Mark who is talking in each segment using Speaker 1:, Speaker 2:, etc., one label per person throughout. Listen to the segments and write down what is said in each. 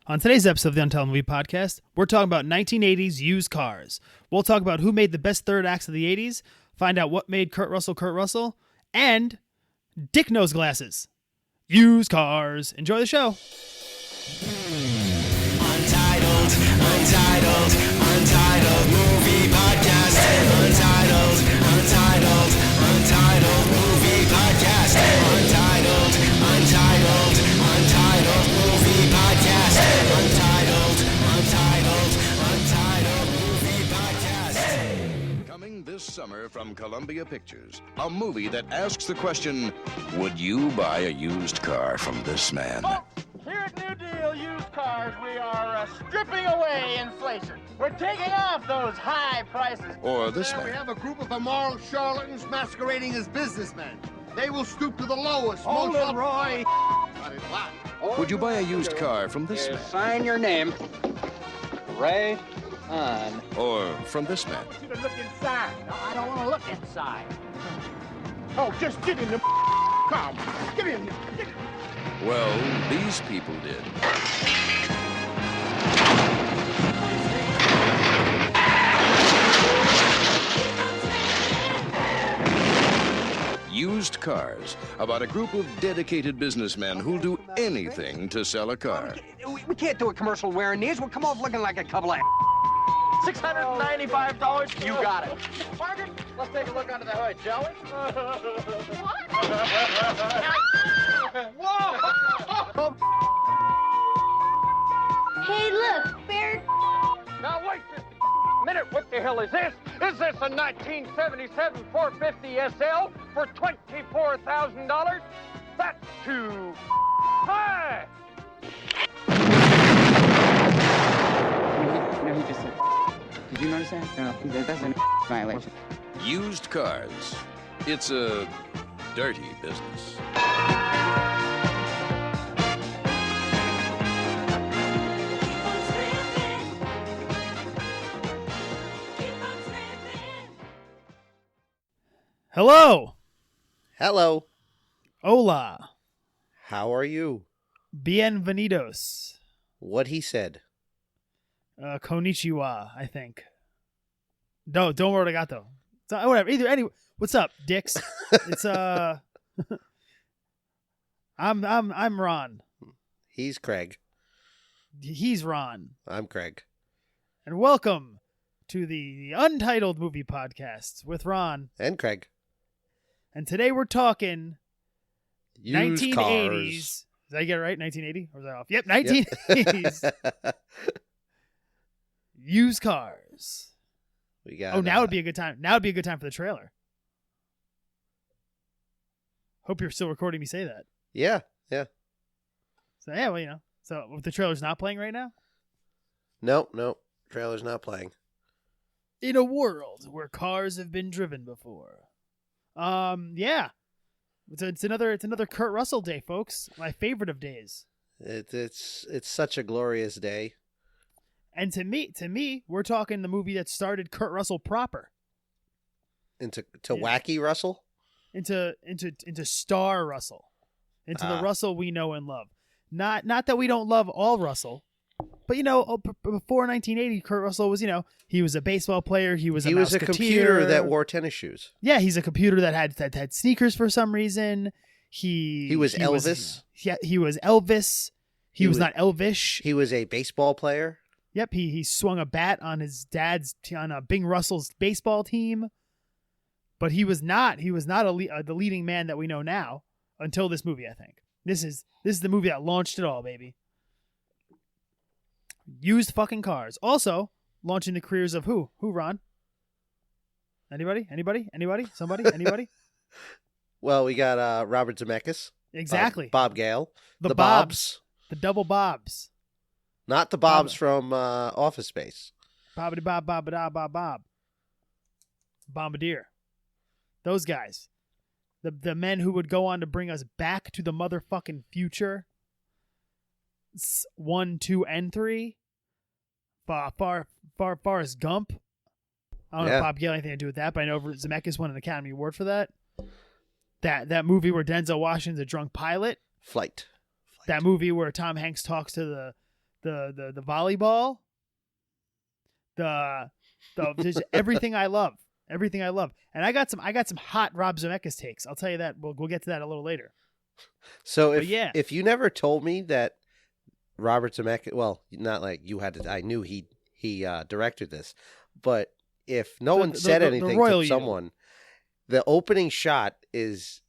Speaker 1: On today's episode of the Untitled Movie Podcast, we're talking about 1980s used cars. We'll talk about who made the best third acts of the 80s, find out what made Kurt Russell, and dick nose glasses. Used cars. Enjoy the show.
Speaker 2: Untitled Movie Podcast. Untitled Movie Podcast. Untitled Movie Podcast. Untitled Movie Podcast.
Speaker 3: Coming this summer from Columbia Pictures, a movie that asks the question, would you buy a used car from this man?
Speaker 4: Here at New Deal Used Cars, we are stripping away inflation. We're taking off those high prices.
Speaker 3: Or this
Speaker 5: We
Speaker 3: man?
Speaker 5: have a group of immoral charlatans masquerading as businessmen. They will stoop to the lowest.
Speaker 4: Hold it, Roy.
Speaker 3: Would you buy a used car from this man?
Speaker 6: Sign your name right on.
Speaker 3: Or from this man?
Speaker 4: I want you to look inside. No, I don't want to look inside. Oh, just get in the car. Get in there. Get in.
Speaker 3: Well, these people did. Used Cars, about a group of dedicated businessmen who'll do anything to sell a car.
Speaker 6: We can't do a commercial wearing these. We'll come off looking like a couple of
Speaker 4: $695. You got it. Margaret, let's take a look under the hood, shall we? Whoa!
Speaker 7: Hey, look, Bear.
Speaker 4: Now wait just a minute. What the hell is this? Is this a 1977 450 SL for $24,000? That's too high.
Speaker 8: No, he just said. Did you notice that? No, that's a violation.
Speaker 3: Used Cars. It's a dirty business.
Speaker 1: Hello.
Speaker 9: Hello.
Speaker 1: Hola.
Speaker 9: How are you?
Speaker 1: Bienvenidos.
Speaker 9: What he said.
Speaker 1: Konnichiwa, I think. No, don't worry what I got though. So, whatever. Anyway, what's up, dicks? It's I'm Ron.
Speaker 9: He's Craig.
Speaker 1: He's Ron.
Speaker 9: I'm Craig.
Speaker 1: And welcome to the Untitled Movie Podcast with Ron.
Speaker 9: And Craig.
Speaker 1: And today we're talking
Speaker 9: Used
Speaker 1: 1980s.
Speaker 9: cars.
Speaker 1: Did I get it right? 1980? Or was I off? Yep, 1980s. Used cars.
Speaker 9: We got.
Speaker 1: Oh, now would be a good time. Now would be a good time for the trailer. Hope you're still recording me say that.
Speaker 9: Yeah.
Speaker 1: So yeah, well, you know. So if the trailer's not playing right now?
Speaker 9: No. Trailer's not playing.
Speaker 1: In a world where cars have been driven before. Yeah. It's another Kurt Russell day, folks. My favorite of days.
Speaker 9: It's such a glorious day.
Speaker 1: And to me, we're talking the movie that started Kurt Russell proper.
Speaker 9: Into wacky Russell?
Speaker 1: Into star Russell. Into the Russell we know and love. Not that we don't love all Russell, but before 1980, Kurt Russell was, he was a baseball player. He was a
Speaker 9: computer that wore tennis shoes.
Speaker 1: Yeah, he's a computer that had sneakers for some reason. He
Speaker 9: was Elvis.
Speaker 1: He was Elvis. He was not Elvish.
Speaker 9: He was a baseball player.
Speaker 1: Yep, he swung a bat on his dad's on Bing Russell's baseball team, but he was not the leading man that we know now until this movie. I think this is the movie that launched it all, baby. Used fucking cars. Also launching the careers of who? Who, Ron? Anybody? Somebody? Anybody?
Speaker 9: Well, we got Robert Zemeckis.
Speaker 1: Exactly.
Speaker 9: Bob Gale.
Speaker 1: The Bobs. The double Bobs.
Speaker 9: Not the Bobs from Office Space.
Speaker 1: Bobbity bob bobbada bob bob. Bombardier. Those guys. The men who would go on to bring us back to the motherfucking future. 1, 2, and 3. Forrest Gump. I don't know if Bob Gale had anything to do with that, but I know Zemeckis won an Academy Award for that. That movie where Denzel Washington's a drunk pilot.
Speaker 9: Flight.
Speaker 1: That movie where Tom Hanks talks to the volleyball, the just everything I love. Everything I love. And I got some hot Rob Zemeckis takes. I'll tell you that. We'll get to that a little later.
Speaker 9: So if you never told me that Robert Zemeckis, well, not like you had to, I knew he directed this, but if no one said anything to someone, the opening shot is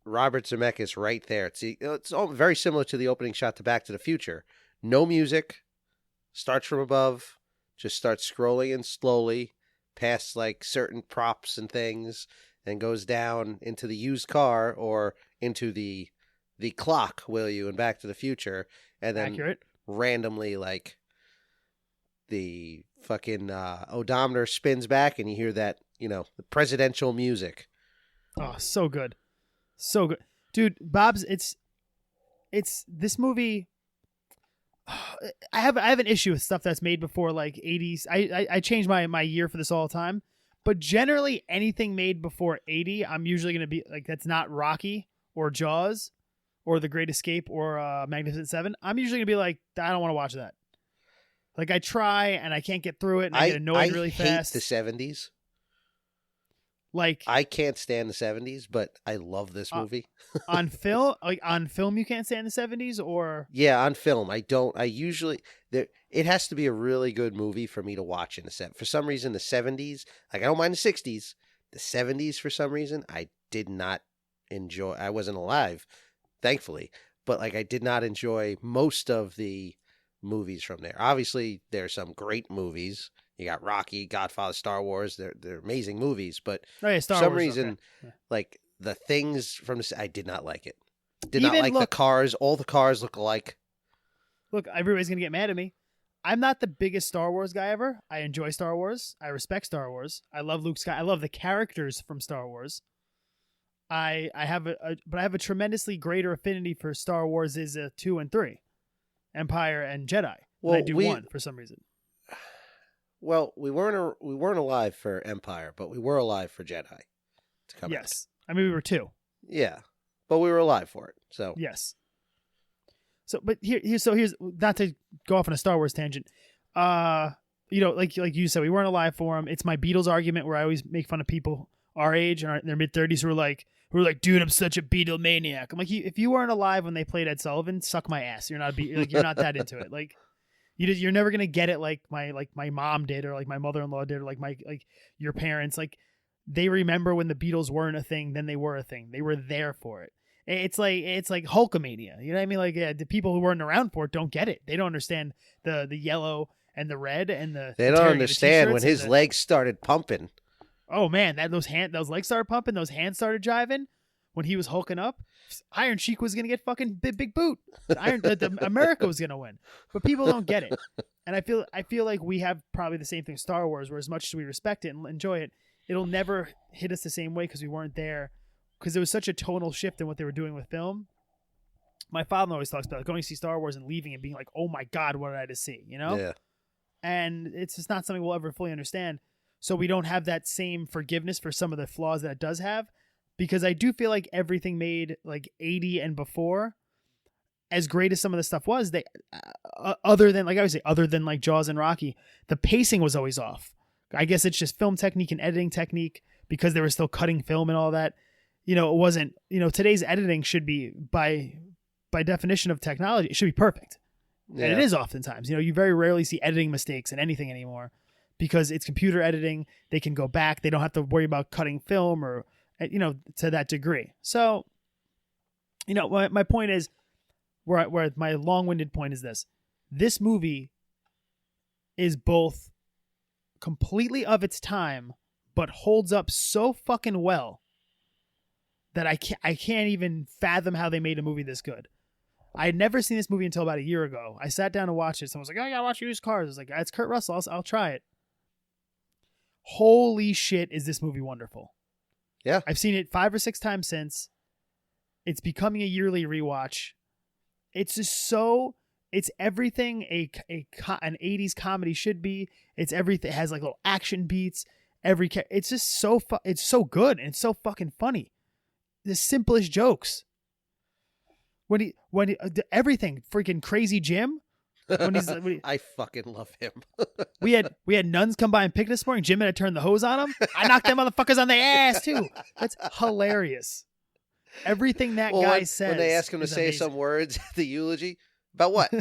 Speaker 9: Robert Zemeckis right there. It's all very similar to the opening shot to Back to the Future. No music, starts from above, just starts scrolling in slowly past like certain props and things, and goes down into the used car or into the clock, will you, in Back to the Future, and then randomly like the fucking odometer spins back and you hear that, the presidential music.
Speaker 1: Oh, so good. So good. Dude, Bob's, it's this movie. I have an issue with stuff that's made before like 80s. I change my year for this all the time, but generally anything made before 80, I'm usually going to be like, that's not Rocky or Jaws or The Great Escape or Magnificent Seven. I'm usually going to be like, I don't want to watch that. Like I try and I can't get through it and I get annoyed really fast.
Speaker 9: I hate the 70s.
Speaker 1: Like
Speaker 9: I can't stand the 70s, but I love this movie.
Speaker 1: on film, you can't stand the 70s, or
Speaker 9: on film, I don't. I usually it has to be a really good movie for me to watch in the set. For some reason, the 70s, like I don't mind the 60s, the 70s for some reason I did not enjoy. I wasn't alive, thankfully, but like I did not enjoy most of the movies from there. Obviously, there are some great movies. You got Rocky, Godfather, Star Wars. They're amazing movies, but for some reason, like the things from this, I did not like it. Did not like the cars. All the cars look alike.
Speaker 1: Look, everybody's gonna get mad at me. I'm not the biggest Star Wars guy ever. I enjoy Star Wars. I respect Star Wars. I love Luke Skywalker. I love the characters from Star Wars. I have a tremendously greater affinity for Star Wars is 2 and 3, Empire and Jedi. Well, I do 1 for some reason.
Speaker 9: Well, we weren't alive for Empire, but we were alive for Jedi to come out.
Speaker 1: Yes. I mean, we were 2.
Speaker 9: Yeah, but we were alive for it. So
Speaker 1: yes. So, but here's not to go off on a Star Wars tangent. Like you said, we weren't alive for them. It's my Beatles argument where I always make fun of people our age and in their mid 30s who are like, dude, I'm such a Beatle maniac. I'm like, if you weren't alive when they played Ed Sullivan, suck my ass. You're not you're not that into it. Like. You're never gonna get it like my mom did, or like my mother-in-law did, or like your parents. Like they remember when the Beatles weren't a thing, then they were a thing. They were there for it. It's like Hulkamania. You know what I mean? Like the people who weren't around for it don't get it. They don't understand the yellow and the red and the.
Speaker 9: They don't understand when his legs started pumping.
Speaker 1: Oh man, those legs started pumping, those hands started jiving when he was hulking up. Iron Sheik was going to get fucking big boot. America was going to win. But people don't get it. And I feel like we have probably the same thing with Star Wars, where as much as we respect it and enjoy it, it'll never hit us the same way because we weren't there. Because there was such a tonal shift in what they were doing with film. My father always talks about going to see Star Wars and leaving and being like, oh my God, what did I just see? You know?
Speaker 9: Yeah.
Speaker 1: And it's just not something we'll ever fully understand. So we don't have that same forgiveness for some of the flaws that it does have. Because I do feel like everything made like 80 and before, as great as some of the stuff was, they other than like Jaws and Rocky, the pacing was always off. I guess it's just film technique and editing technique because they were still cutting film and all that. It wasn't. Today's editing should be by definition of technology, it should be perfect, and it is oftentimes. You very rarely see editing mistakes in anything anymore because it's computer editing. They can go back. They don't have to worry about cutting film or. To that degree. So, my point is, where my long-winded point is this movie is both completely of its time, but holds up so fucking well that I can't even fathom how they made a movie this good. I had never seen this movie until about a year ago. I sat down to watch it. Someone was like, oh, I gotta watch Used Cars. I was like, it's Kurt Russell. I'll try it. Holy shit, is this movie wonderful.
Speaker 9: Yeah.
Speaker 1: I've seen it 5 or 6 times since. It's becoming a yearly rewatch. It's just it's everything an 80s comedy should be. It's everything. It has like little action beats. It's just it's so good and it's so fucking funny. The simplest jokes. When he everything, freaking Crazy Jim,
Speaker 9: I fucking love him.
Speaker 1: we had nuns come by and pick this morning. Jim had to turn the hose on them. I knocked them motherfuckers on their ass too. That's hilarious. Everything that guy says.
Speaker 9: When they ask him to say some words at the eulogy, about what?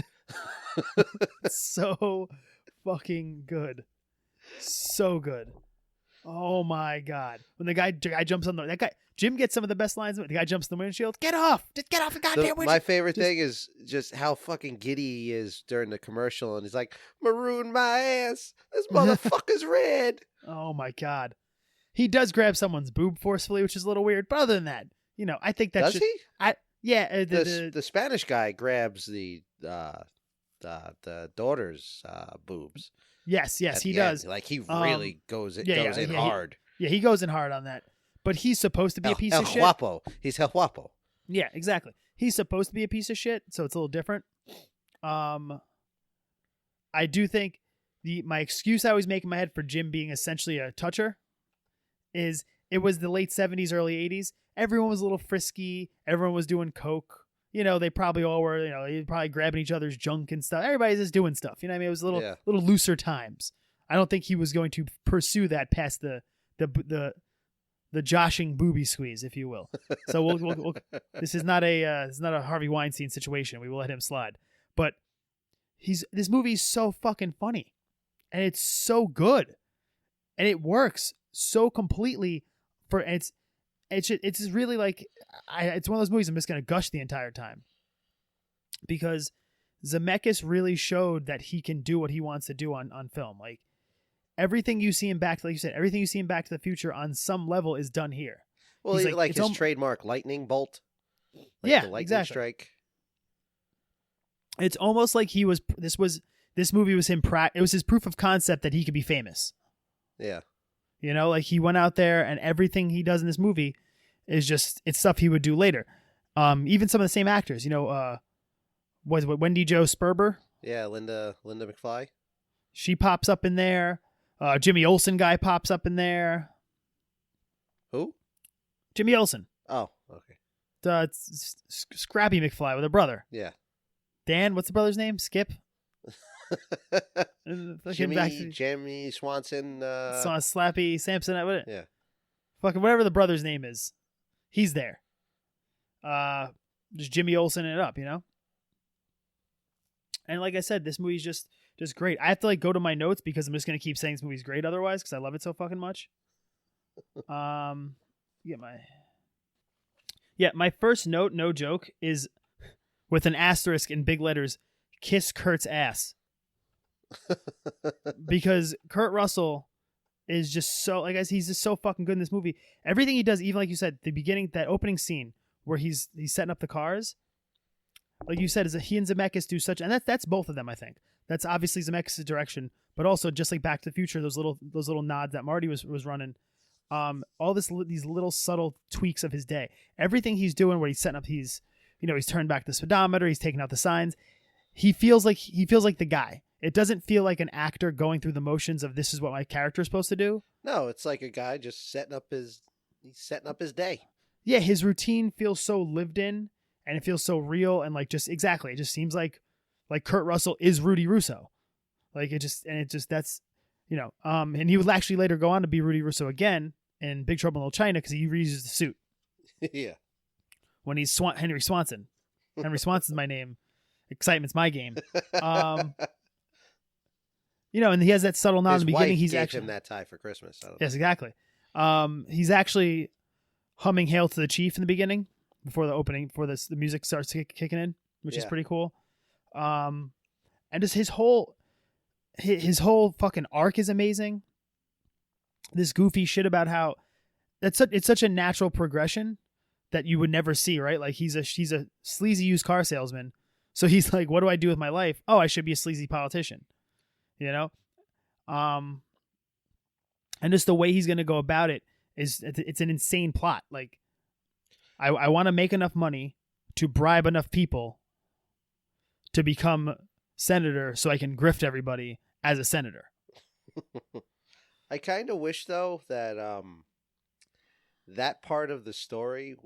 Speaker 1: So fucking good. So good. Oh my God. When the guy jumps on that guy, Jim gets some of the best lines. The guy jumps on the windshield. Get off. Just get off the goddamn windshield.
Speaker 9: My favorite thing is just how fucking giddy he is during the commercial. And he's like, maroon my ass. This motherfucker's red.
Speaker 1: Oh my God. He does grab someone's boob forcefully, which is a little weird. But other than that, I think that
Speaker 9: does he?
Speaker 1: Yeah.
Speaker 9: The Spanish guy grabs the daughter's boobs.
Speaker 1: Yes, he does.
Speaker 9: Like he really goes in hard.
Speaker 1: He goes in hard on that. But he's supposed to be a piece of shit.
Speaker 9: Guapo. He's El Guapo.
Speaker 1: Yeah, exactly. He's supposed to be a piece of shit, so it's a little different. I do think my excuse I always make in my head for Jim being essentially a toucher is it was the late 70s, early 80s. Everyone was a little frisky. Everyone was doing coke. They probably all were, they probably grabbing each other's junk and stuff. Everybody's just doing stuff. You know what I mean? It was a little looser times. I don't think he was going to pursue that past the joshing booby squeeze, if you will. So we'll this is not a Harvey Weinstein situation. We will let him slide. But this movie is so fucking funny, and it's so good, and it works so completely it's just really like it's one of those movies I'm just gonna gush the entire time because Zemeckis really showed that he can do what he wants to do on film. Like everything you see in everything you see in Back to the Future on some level is done here.
Speaker 9: Well, like his trademark lightning bolt. Like
Speaker 1: the
Speaker 9: lightning
Speaker 1: exactly.
Speaker 9: Strike.
Speaker 1: It's almost like this movie was him. It was his proof of concept that he could be famous.
Speaker 9: Yeah.
Speaker 1: Like he went out there and everything he does in this movie is it's stuff he would do later. Even some of the same actors, was what Wendy Jo Sperber?
Speaker 9: Yeah, Linda McFly.
Speaker 1: She pops up in there. Jimmy Olsen guy pops up in there.
Speaker 9: Who?
Speaker 1: Jimmy Olsen.
Speaker 9: Oh, okay.
Speaker 1: It's Scrappy McFly with a brother.
Speaker 9: Yeah.
Speaker 1: Dan, what's the brother's name? Skip?
Speaker 9: Jimmy Swanson.
Speaker 1: Slappy Sampson.
Speaker 9: Yeah.
Speaker 1: Fucking whatever the brother's name is. He's there. Just Jimmy Olsen it up, And like I said, this movie's just great. I have to go to my notes because I'm just going to keep saying this movie's great otherwise because I love it so fucking much. My first note, no joke, is with an asterisk in big letters, kiss Kurt's ass. Because Kurt Russell is just so, he's just so fucking good in this movie. Everything he does, even like you said, the beginning, that opening scene where he's setting up the cars, like you said, is that he and Zemeckis do such, and that's both of them, I think. That's obviously Zemeckis' direction, but also just like Back to the Future, those little nods that Marty was running. All these little subtle tweaks of his day. Everything he's doing where he's setting up, he's turned back the speedometer, he's taking out the signs. He feels like the guy. It doesn't feel like an actor going through the motions of this is what my character is supposed to do.
Speaker 9: No, it's like a guy just setting up his day.
Speaker 1: Yeah, his routine feels so lived in and it feels so real and it just seems like Kurt Russell is Rudy Russo. And he would actually later go on to be Rudy Russo again in Big Trouble in Little China because he reuses the suit.
Speaker 9: Yeah.
Speaker 1: When he's Henry Swanson. Henry Swanson's my name. Excitement's my game. And he has that subtle nod in the beginning. He's
Speaker 9: gave him that tie for Christmas.
Speaker 1: Yes, exactly. He's actually humming "Hail to the Chief" in the beginning before the opening, before the music starts kicking in, which is pretty cool. And just his whole fucking arc is amazing. This goofy shit about how it's such a natural progression that you would never see, right? Like he's a sleazy used car salesman. So he's like, what do I do with my life? Oh, I should be a sleazy politician, and just the way he's going to go about it it's an insane plot. Like I want to make enough money to bribe enough people to become senator so I can grift everybody as a senator.
Speaker 9: I kind of wish though that that part of the story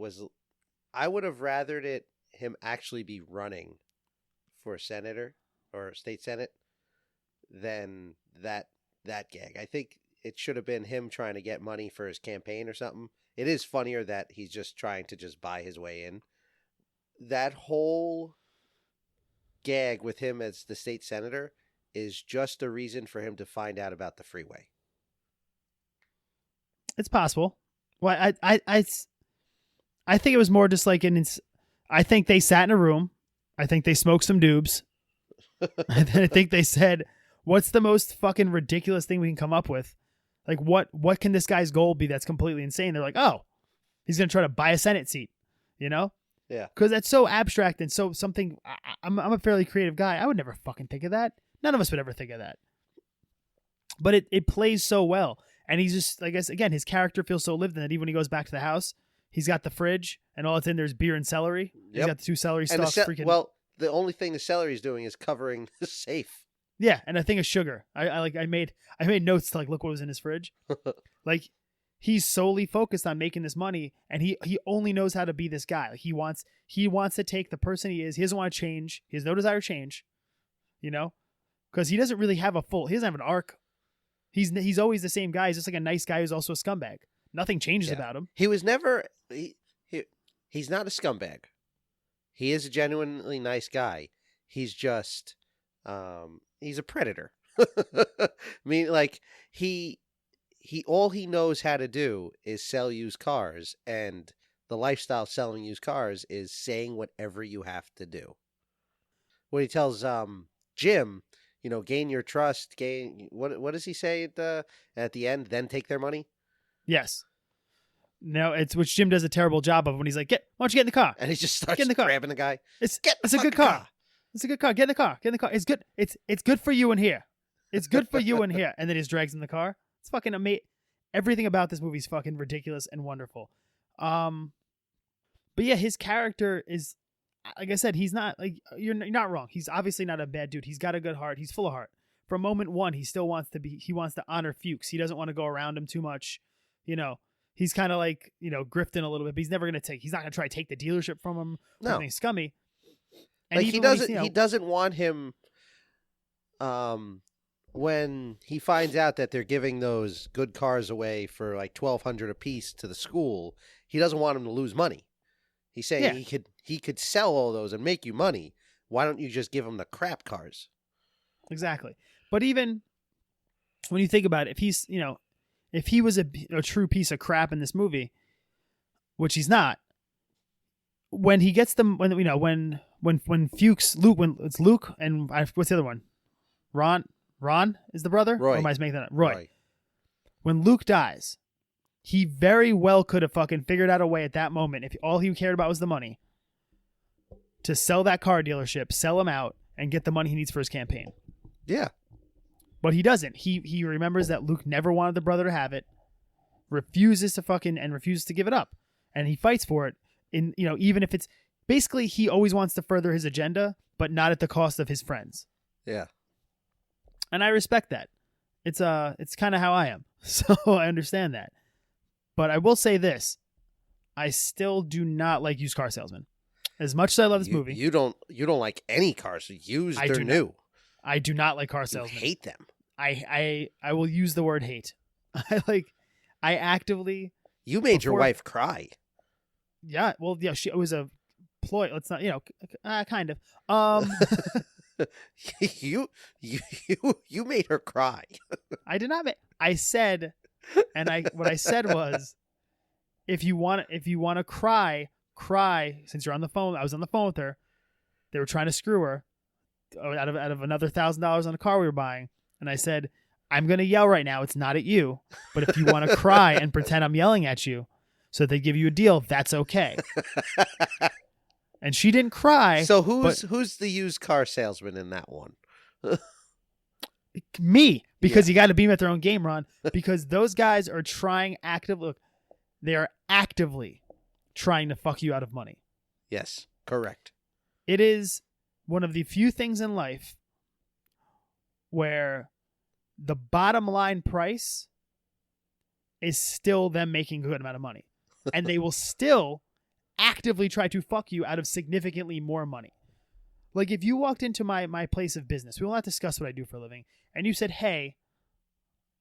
Speaker 9: I would have rathered him actually be running for senator or state senate than that gag. I think it should have been him trying to get money for his campaign or something. It is funnier that he's just trying to just buy his way in. That whole gag with him as the state senator is just a reason for him to find out about the freeway.
Speaker 1: It's possible. Well, I think it was more just like I think they sat in a room. I think they smoked some doobs. I think they said, what's the most fucking ridiculous thing we can come up with? Like, what can this guy's goal be that's completely insane? They're like, oh, he's going to try to buy a Senate seat, you know?
Speaker 9: Yeah.
Speaker 1: Because that's so abstract and so something. I'm a fairly creative guy. I would never fucking think of that. None of us would ever think of that. But it plays so well. And he's just, I guess, again, his character feels so lived in that even when he goes back to the house, he's got the fridge and all that's in there is beer and celery. Yep. He's got the 2 celery stalks.
Speaker 9: Well, the only thing the celery is doing is covering the safe.
Speaker 1: Yeah, and a thing of sugar. I made notes to look what was in his fridge. Like, he's solely focused on making this money, and he only knows how to be this guy. Like, he wants to take the person he is. He doesn't want to change. He has no desire to change. You know, because he doesn't really have he doesn't have an arc. He's always the same guy. He's just like a nice guy who's also a scumbag. Nothing changes about him.
Speaker 9: He was never. He's not a scumbag. He is a genuinely nice guy. He's just. He's a predator. I mean, like he all he knows how to do is sell used cars, and the lifestyle selling used cars is saying whatever you have to do. When he tells Jim, gain your trust, what does he say at the end? Then take their money.
Speaker 1: Yes. No, it's which Jim does a terrible job of when he's like, why don't you get in the car?
Speaker 9: And he just starts grabbing the guy.
Speaker 1: It's a good car. It's a good car. Get in the car. Get in the car. It's good. It's good for you in here. It's good for you in here. And then he just drags in the car. It's fucking amazing. Everything about this movie is fucking ridiculous and wonderful. But yeah, his character is, like I said, he's not like you're not wrong. He's obviously not a bad dude. He's got a good heart. He's full of heart. From moment one, he still wants to be. He wants to honor Fuchs. He doesn't want to go around him too much. He's kind of like grifting a little bit. But he's never gonna take. He's not gonna try to take the dealership from him. No, anything scummy. And
Speaker 9: like he doesn't. He doesn't want him. When he finds out that they're giving those good cars away for like $1,200 a piece to the school, he doesn't want him to lose money. He's saying he could sell all those and make you money. Why don't you just give him the crap cars?
Speaker 1: Exactly. But even when you think about it, if he was a true piece of crap in this movie, which he's not, when he gets them, when Fuchs, when it's Luke and what's the other one? Ron is the brother?
Speaker 9: Roy.
Speaker 1: Or am I just making that up? Roy. When Luke dies, he very well could have fucking figured out a way at that moment, if all he cared about was the money, to sell that car dealership, sell him out, and get the money he needs for his campaign.
Speaker 9: Yeah.
Speaker 1: But he doesn't. He remembers that Luke never wanted the brother to have it, refuses to give it up. And he fights for it. Even if it's basically he always wants to further his agenda, but not at the cost of his friends.
Speaker 9: Yeah.
Speaker 1: And I respect that. It's kind of how I am. So I understand that. But I will say this. I still do not like used car salesmen. As much as I love this movie.
Speaker 9: You don't like any cars used or new.
Speaker 1: I do not like car salesmen.
Speaker 9: You hate them.
Speaker 1: I will use the word hate. I actively.
Speaker 9: You made your wife cry.
Speaker 1: Yeah. Well, yeah, it was a ploy. Let's not, kind of.
Speaker 9: You made her cry.
Speaker 1: I did not. I said, what I said was, if you want to cry. Since you're on the phone, I was on the phone with her. They were trying to screw her out of another $1,000 on a car we were buying, and I said, I'm gonna yell right now. It's not at you, but if you want to cry and pretend I'm yelling at you, so that they give you a deal, that's okay. And she didn't cry.
Speaker 9: So who's the used car salesman in that one?
Speaker 1: Me, because you got to be at their own game, Ron. Because those guys are trying they are actively trying to fuck you out of money.
Speaker 9: Yes, correct.
Speaker 1: It is one of the few things in life where the bottom line price is still them making a good amount of money, and they will still actively try to fuck you out of significantly more money. Like if you walked into my place of business, we will not discuss what I do for a living, and you said, "Hey,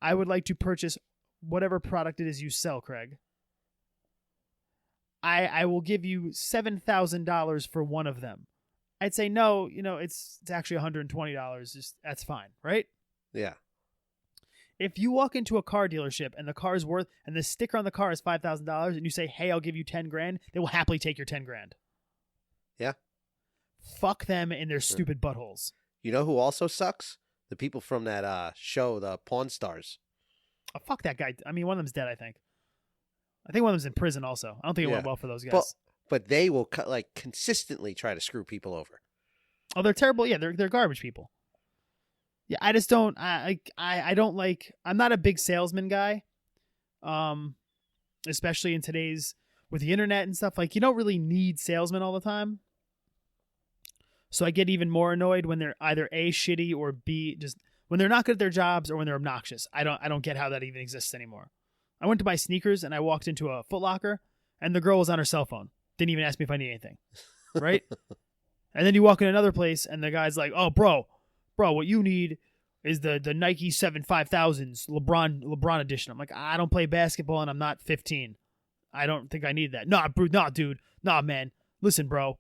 Speaker 1: I would like to purchase whatever product it is you sell, Craig. I will give you $7,000 for one of them." I'd say, no, it's actually $120. Just that's fine, right?
Speaker 9: Yeah.
Speaker 1: If you walk into a car dealership and the car's worth, and the sticker on the car is $5,000, and you say, "Hey, I'll give you 10 grand," they will happily take your 10 grand.
Speaker 9: Yeah.
Speaker 1: Fuck them in their stupid buttholes.
Speaker 9: You know who also sucks? The people from that show, the Pawn Stars.
Speaker 1: Oh, fuck that guy. I mean, one of them's dead, I think. I think one of them's in prison also. I don't think it went well for those guys.
Speaker 9: But they will consistently try to screw people over.
Speaker 1: Oh, they're terrible. Yeah, they're garbage people. Yeah, I just don't. I don't like. I'm not a big salesman guy. Especially in today's with the internet and stuff. Like, you don't really need salesmen all the time. So I get even more annoyed when they're either A, shitty, or B, just when they're not good at their jobs or when they're obnoxious. I don't get how that even exists anymore. I went to buy sneakers and I walked into a Foot Locker and the girl was on her cell phone. Didn't even ask me if I need anything. Right? And then you walk in another place and the guy's like, "Oh, bro, what you need is the Nike 5000s LeBron edition." I'm like, "I don't play basketball and I'm not 15. I don't think I need that." Nah, dude. Nah, man. Listen, bro.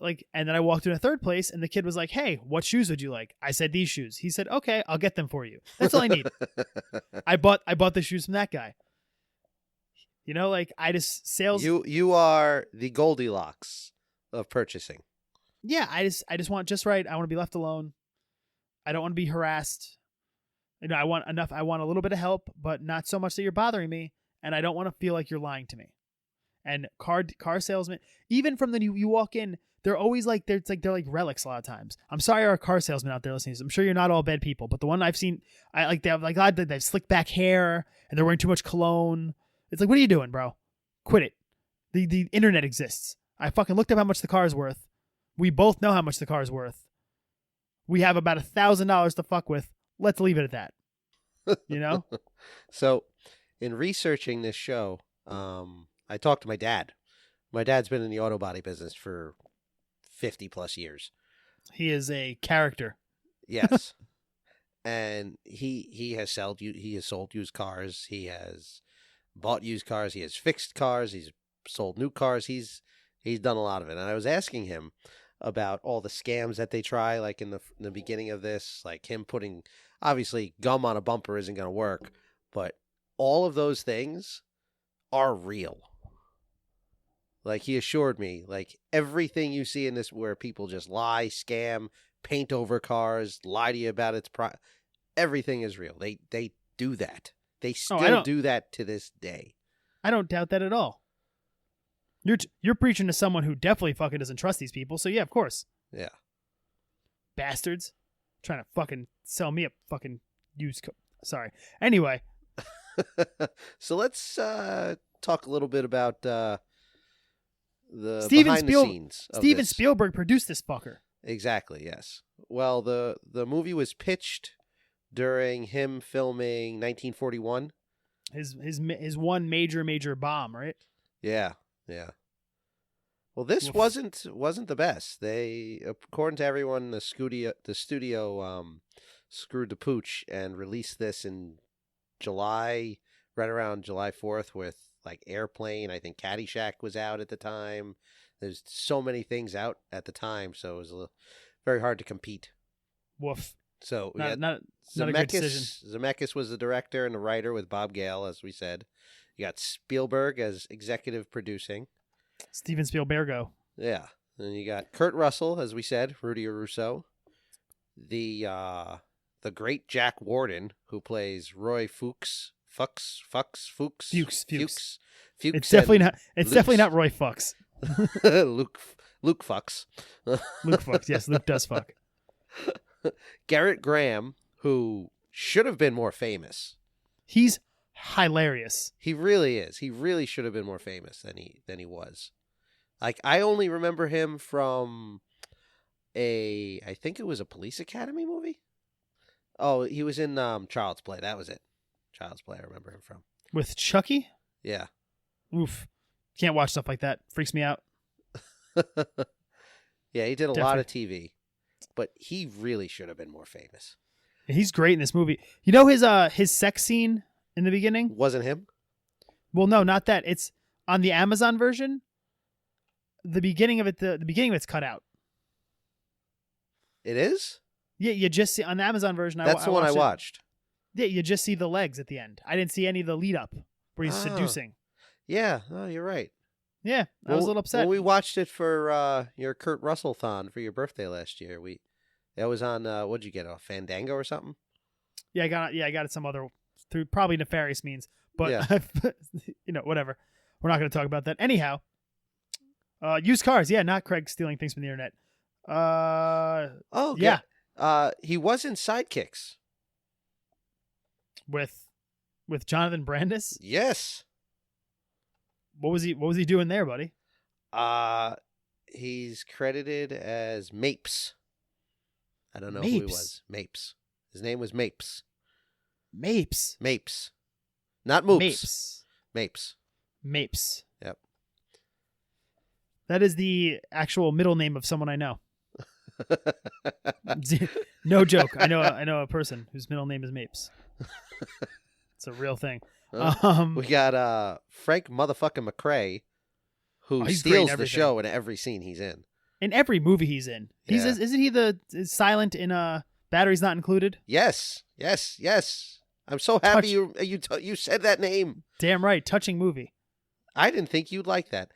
Speaker 1: Like, and then I walked in a third place and the kid was like, "Hey, what shoes would you like?" I said, "These shoes." He said, "Okay, I'll get them for you." That's all I need. I bought the shoes from that guy. Like I just sales.
Speaker 9: You are the Goldilocks of purchasing.
Speaker 1: Yeah, I just want just right. I want to be left alone. I don't want to be harassed. I want enough. I want a little bit of help, but not so much that you're bothering me, and I don't want to feel like you're lying to me. And car salesmen, even from the you walk in, they're always like they're like relics a lot of times. I'm sorry, our car salesmen out there listening to this. I'm sure you're not all bad people, but the one I've seen, they have slick back hair and they're wearing too much cologne. It's like, what are you doing, bro? Quit it. The internet exists. I fucking looked up how much the car is worth. We both know how much the car is worth. We have about $1,000 to fuck with. Let's leave it at that.
Speaker 9: So, in researching this show, I talked to my dad. My dad's been in the auto body business for 50 plus years.
Speaker 1: He is a character.
Speaker 9: Yes. And he has sold used cars. He has bought used cars. He has fixed cars. He's sold new cars. He's done a lot of it. And I was asking him about all the scams that they try, like in the beginning of this, like him putting, obviously gum on a bumper isn't going to work, but all of those things are real. Like he assured me, like everything you see in this where people just lie, scam, paint over cars, lie to you about its everything is real. They do that. They still do that to this day.
Speaker 1: I don't doubt that at all. You're preaching to someone who definitely fucking doesn't trust these people. So yeah, of course.
Speaker 9: Yeah.
Speaker 1: Bastards. Trying to fucking sell me a fucking used sorry. Anyway.
Speaker 9: So let's talk a little bit about the behind the scenes of
Speaker 1: Steven
Speaker 9: this.
Speaker 1: Spielberg produced this fucker.
Speaker 9: Exactly, yes. Well, the movie was pitched during him filming 1941.
Speaker 1: His one major bomb, right?
Speaker 9: Yeah. Well, this wasn't the best. They, according to everyone, the studio screwed the pooch and released this in July, right around July 4th, with like Airplane. I think Caddyshack was out at the time. There's so many things out at the time, so it was very hard to compete.
Speaker 1: Woof.
Speaker 9: So
Speaker 1: not a good decision.
Speaker 9: Zemeckis was the director and the writer with Bob Gale, as we said. You got Spielberg as executive producing.
Speaker 1: Steven Spielbergo.
Speaker 9: Yeah. And you got Kurt Russell, as we said, Rudy Russo. The great Jack Warden, who plays Roy Fuchs. Fuchs.
Speaker 1: It's definitely not Roy Fuchs.
Speaker 9: Luke Fuchs.
Speaker 1: Luke Fuchs. Yes, Luke does fuck.
Speaker 9: Garrett Graham, who should have been more famous.
Speaker 1: He's hilarious.
Speaker 9: He really is. He really should have been more famous than he was. Like, I only remember him from I think it was a Police Academy movie. Oh, he was in Child's Play. That was it. Child's Play, I remember him from.
Speaker 1: With Chucky?
Speaker 9: Yeah.
Speaker 1: Oof. Can't watch stuff like that. Freaks me out.
Speaker 9: Yeah, he did a lot of TV, but he really should have been more famous.
Speaker 1: He's great in this movie. You know his sex scene in the beginning?
Speaker 9: Wasn't him?
Speaker 1: Well, no, not that. It's on the Amazon version. The beginning of it, the beginning of it's cut out.
Speaker 9: It is?
Speaker 1: Yeah, you just see on the Amazon version.
Speaker 9: That's the one I watched.
Speaker 1: Yeah, you just see the legs at the end. I didn't see any of the lead up where he's seducing.
Speaker 9: Yeah, you're right.
Speaker 1: Yeah, I was a little upset.
Speaker 9: When we watched it for your Kurt Russell-thon for your birthday last year, that was on what'd you get, a Fandango or something?
Speaker 1: Yeah, I got it some other through probably nefarious means, but
Speaker 9: yeah.
Speaker 1: Whatever. We're not going to talk about that. Anyhow, used cars. Yeah, not Craig stealing things from the internet.
Speaker 9: Yeah. He was in Sidekicks
Speaker 1: with Jonathan Brandis.
Speaker 9: Yes.
Speaker 1: What was he doing there, buddy?
Speaker 9: He's credited as Mapes. I don't know who he was. Mapes. His name was Mapes.
Speaker 1: Mapes.
Speaker 9: Not Moops. Mapes. Yep.
Speaker 1: That is the actual middle name of someone I know. No joke. I know a person whose middle name is Mapes. It's a real thing.
Speaker 9: We got Frank motherfucking McRae, who steals the show in every scene he's in.
Speaker 1: In every movie he's in.
Speaker 9: Yeah.
Speaker 1: Isn't he the silent in Batteries Not Included?
Speaker 9: Yes. I'm so happy you said that name.
Speaker 1: Damn right. Touching movie.
Speaker 9: I didn't think you'd like that.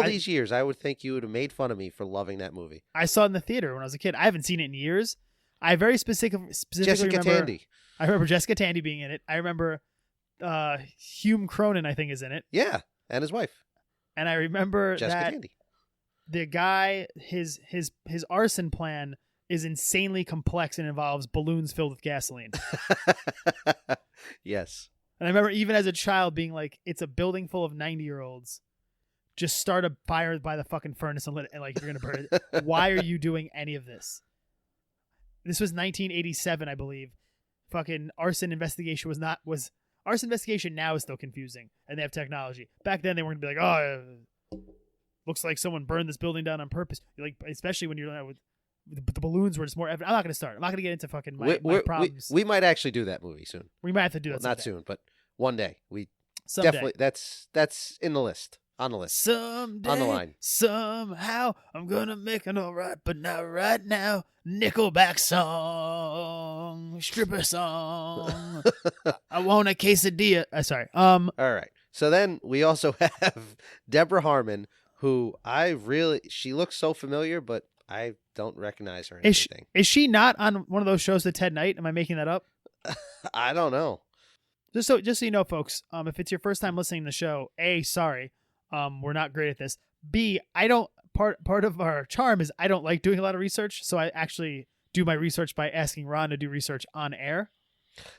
Speaker 9: These years, I would think you would have made fun of me for loving that movie.
Speaker 1: I saw it in the theater when I was a kid. I haven't seen it in years. I very specifically
Speaker 9: Jessica
Speaker 1: remember
Speaker 9: Tandy.
Speaker 1: I remember Jessica Tandy being in it. I remember Hume Cronin, I think, is in it.
Speaker 9: Yeah, and his wife.
Speaker 1: And I remember
Speaker 9: Jessica Tandy.
Speaker 1: The guy, his arson plan is insanely complex and involves balloons filled with gasoline.
Speaker 9: Yes.
Speaker 1: And I remember even as a child being like, it's a building full of 90-year-olds. Just start a fire by the fucking furnace and you're going to burn it. Why are you doing any of this? This was 1987, I believe. Fucking arson investigation arson investigation now is still confusing and they have technology. Back then they weren't going to be like, looks like someone burned this building down on purpose. Like, especially when you're with the balloons were just more evident. I'm not going to start. I'm not going to get into fucking my problems.
Speaker 9: We might actually do that movie soon.
Speaker 1: We might have to do that.
Speaker 9: Not soon, but one day.
Speaker 1: Someday.
Speaker 9: Definitely. That's in the list. On the list.
Speaker 1: Someday,
Speaker 9: on the line.
Speaker 1: Somehow, I'm gonna make it all right, but not right now. Nickelback song, stripper song. I want a quesadilla. Sorry.
Speaker 9: All right. So then we also have Deborah Harmon, who she looks so familiar, but I don't recognize her in anything.
Speaker 1: Is she not on one of those shows with Ted Knight? Am I making that up?
Speaker 9: I don't know.
Speaker 1: Just so you know, folks, if it's your first time listening to the show, A, sorry. We're not great at this. B, part of our charm is I don't like doing a lot of research, so I actually do my research by asking Ron to do research on air.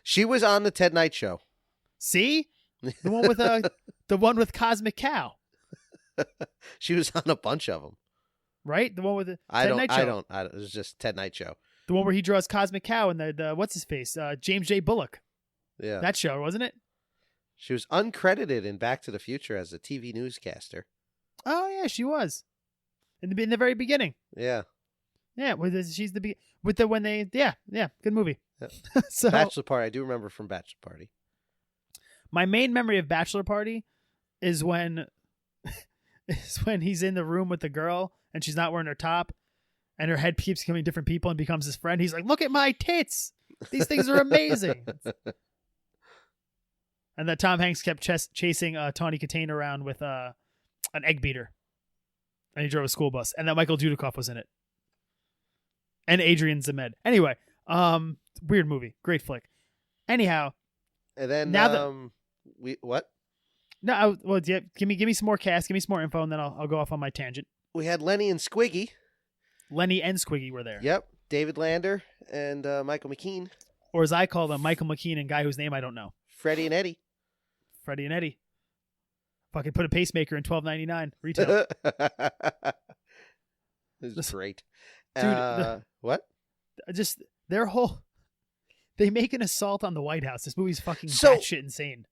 Speaker 9: She was on the Ted Knight Show.
Speaker 1: See? The one with Cosmic Cow.
Speaker 9: She was on a bunch of them.
Speaker 1: Right? The one with the Ted Knight Show.
Speaker 9: It was just Ted Knight Show.
Speaker 1: The one where he draws Cosmic Cow and the what's his face? James J. Bullock.
Speaker 9: Yeah.
Speaker 1: That show, wasn't it?
Speaker 9: She was uncredited in Back to the Future as a TV newscaster.
Speaker 1: Oh yeah, she was in the very beginning.
Speaker 9: Yeah,
Speaker 1: yeah. Good movie.
Speaker 9: Yeah.
Speaker 1: So,
Speaker 9: Bachelor Party. I do remember from Bachelor Party.
Speaker 1: My main memory of Bachelor Party is when he's in the room with the girl and she's not wearing her top, and her head keeps becoming different people and becomes his friend. He's like, "Look at my tits. These things are amazing." And that Tom Hanks kept chasing Tawny Katane around with an egg beater. And he drove a school bus. And that Michael Dudikoff was in it. And Adrian Zemed. Anyway, weird movie. Great flick. Anyhow.
Speaker 9: And then, what?
Speaker 1: No, give me some more cast. Give me some more info, and then I'll go off on my tangent.
Speaker 9: We had Lenny and Squiggy.
Speaker 1: Lenny and Squiggy were there.
Speaker 9: Yep. David Lander and Michael McKean.
Speaker 1: Or as I call them, Michael McKean and guy whose name I don't know.
Speaker 9: Freddie and Eddie.
Speaker 1: Freddie and Eddie. Fucking put a pacemaker in $12.99 retail.
Speaker 9: This is great.
Speaker 1: Dude,
Speaker 9: what?
Speaker 1: Just their whole... They make an assault on the White House. This movie's fucking batshit insane.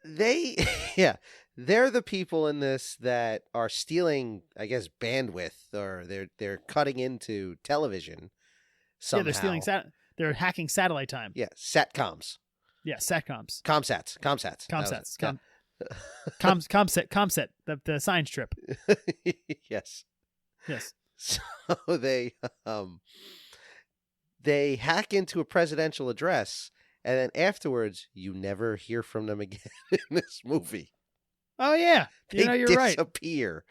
Speaker 9: they're the people in this that are stealing, I guess, bandwidth, or they're cutting into television somehow.
Speaker 1: Yeah, they're stealing they're hacking satellite time.
Speaker 9: Yeah, satcoms.
Speaker 1: Yeah, satcoms.
Speaker 9: Comsats.
Speaker 1: Comset, the science trip.
Speaker 9: Yes.
Speaker 1: Yes.
Speaker 9: So they hack into a presidential address, and then afterwards, you never hear from them again in this movie.
Speaker 1: Oh yeah, you're right.
Speaker 9: Disappear.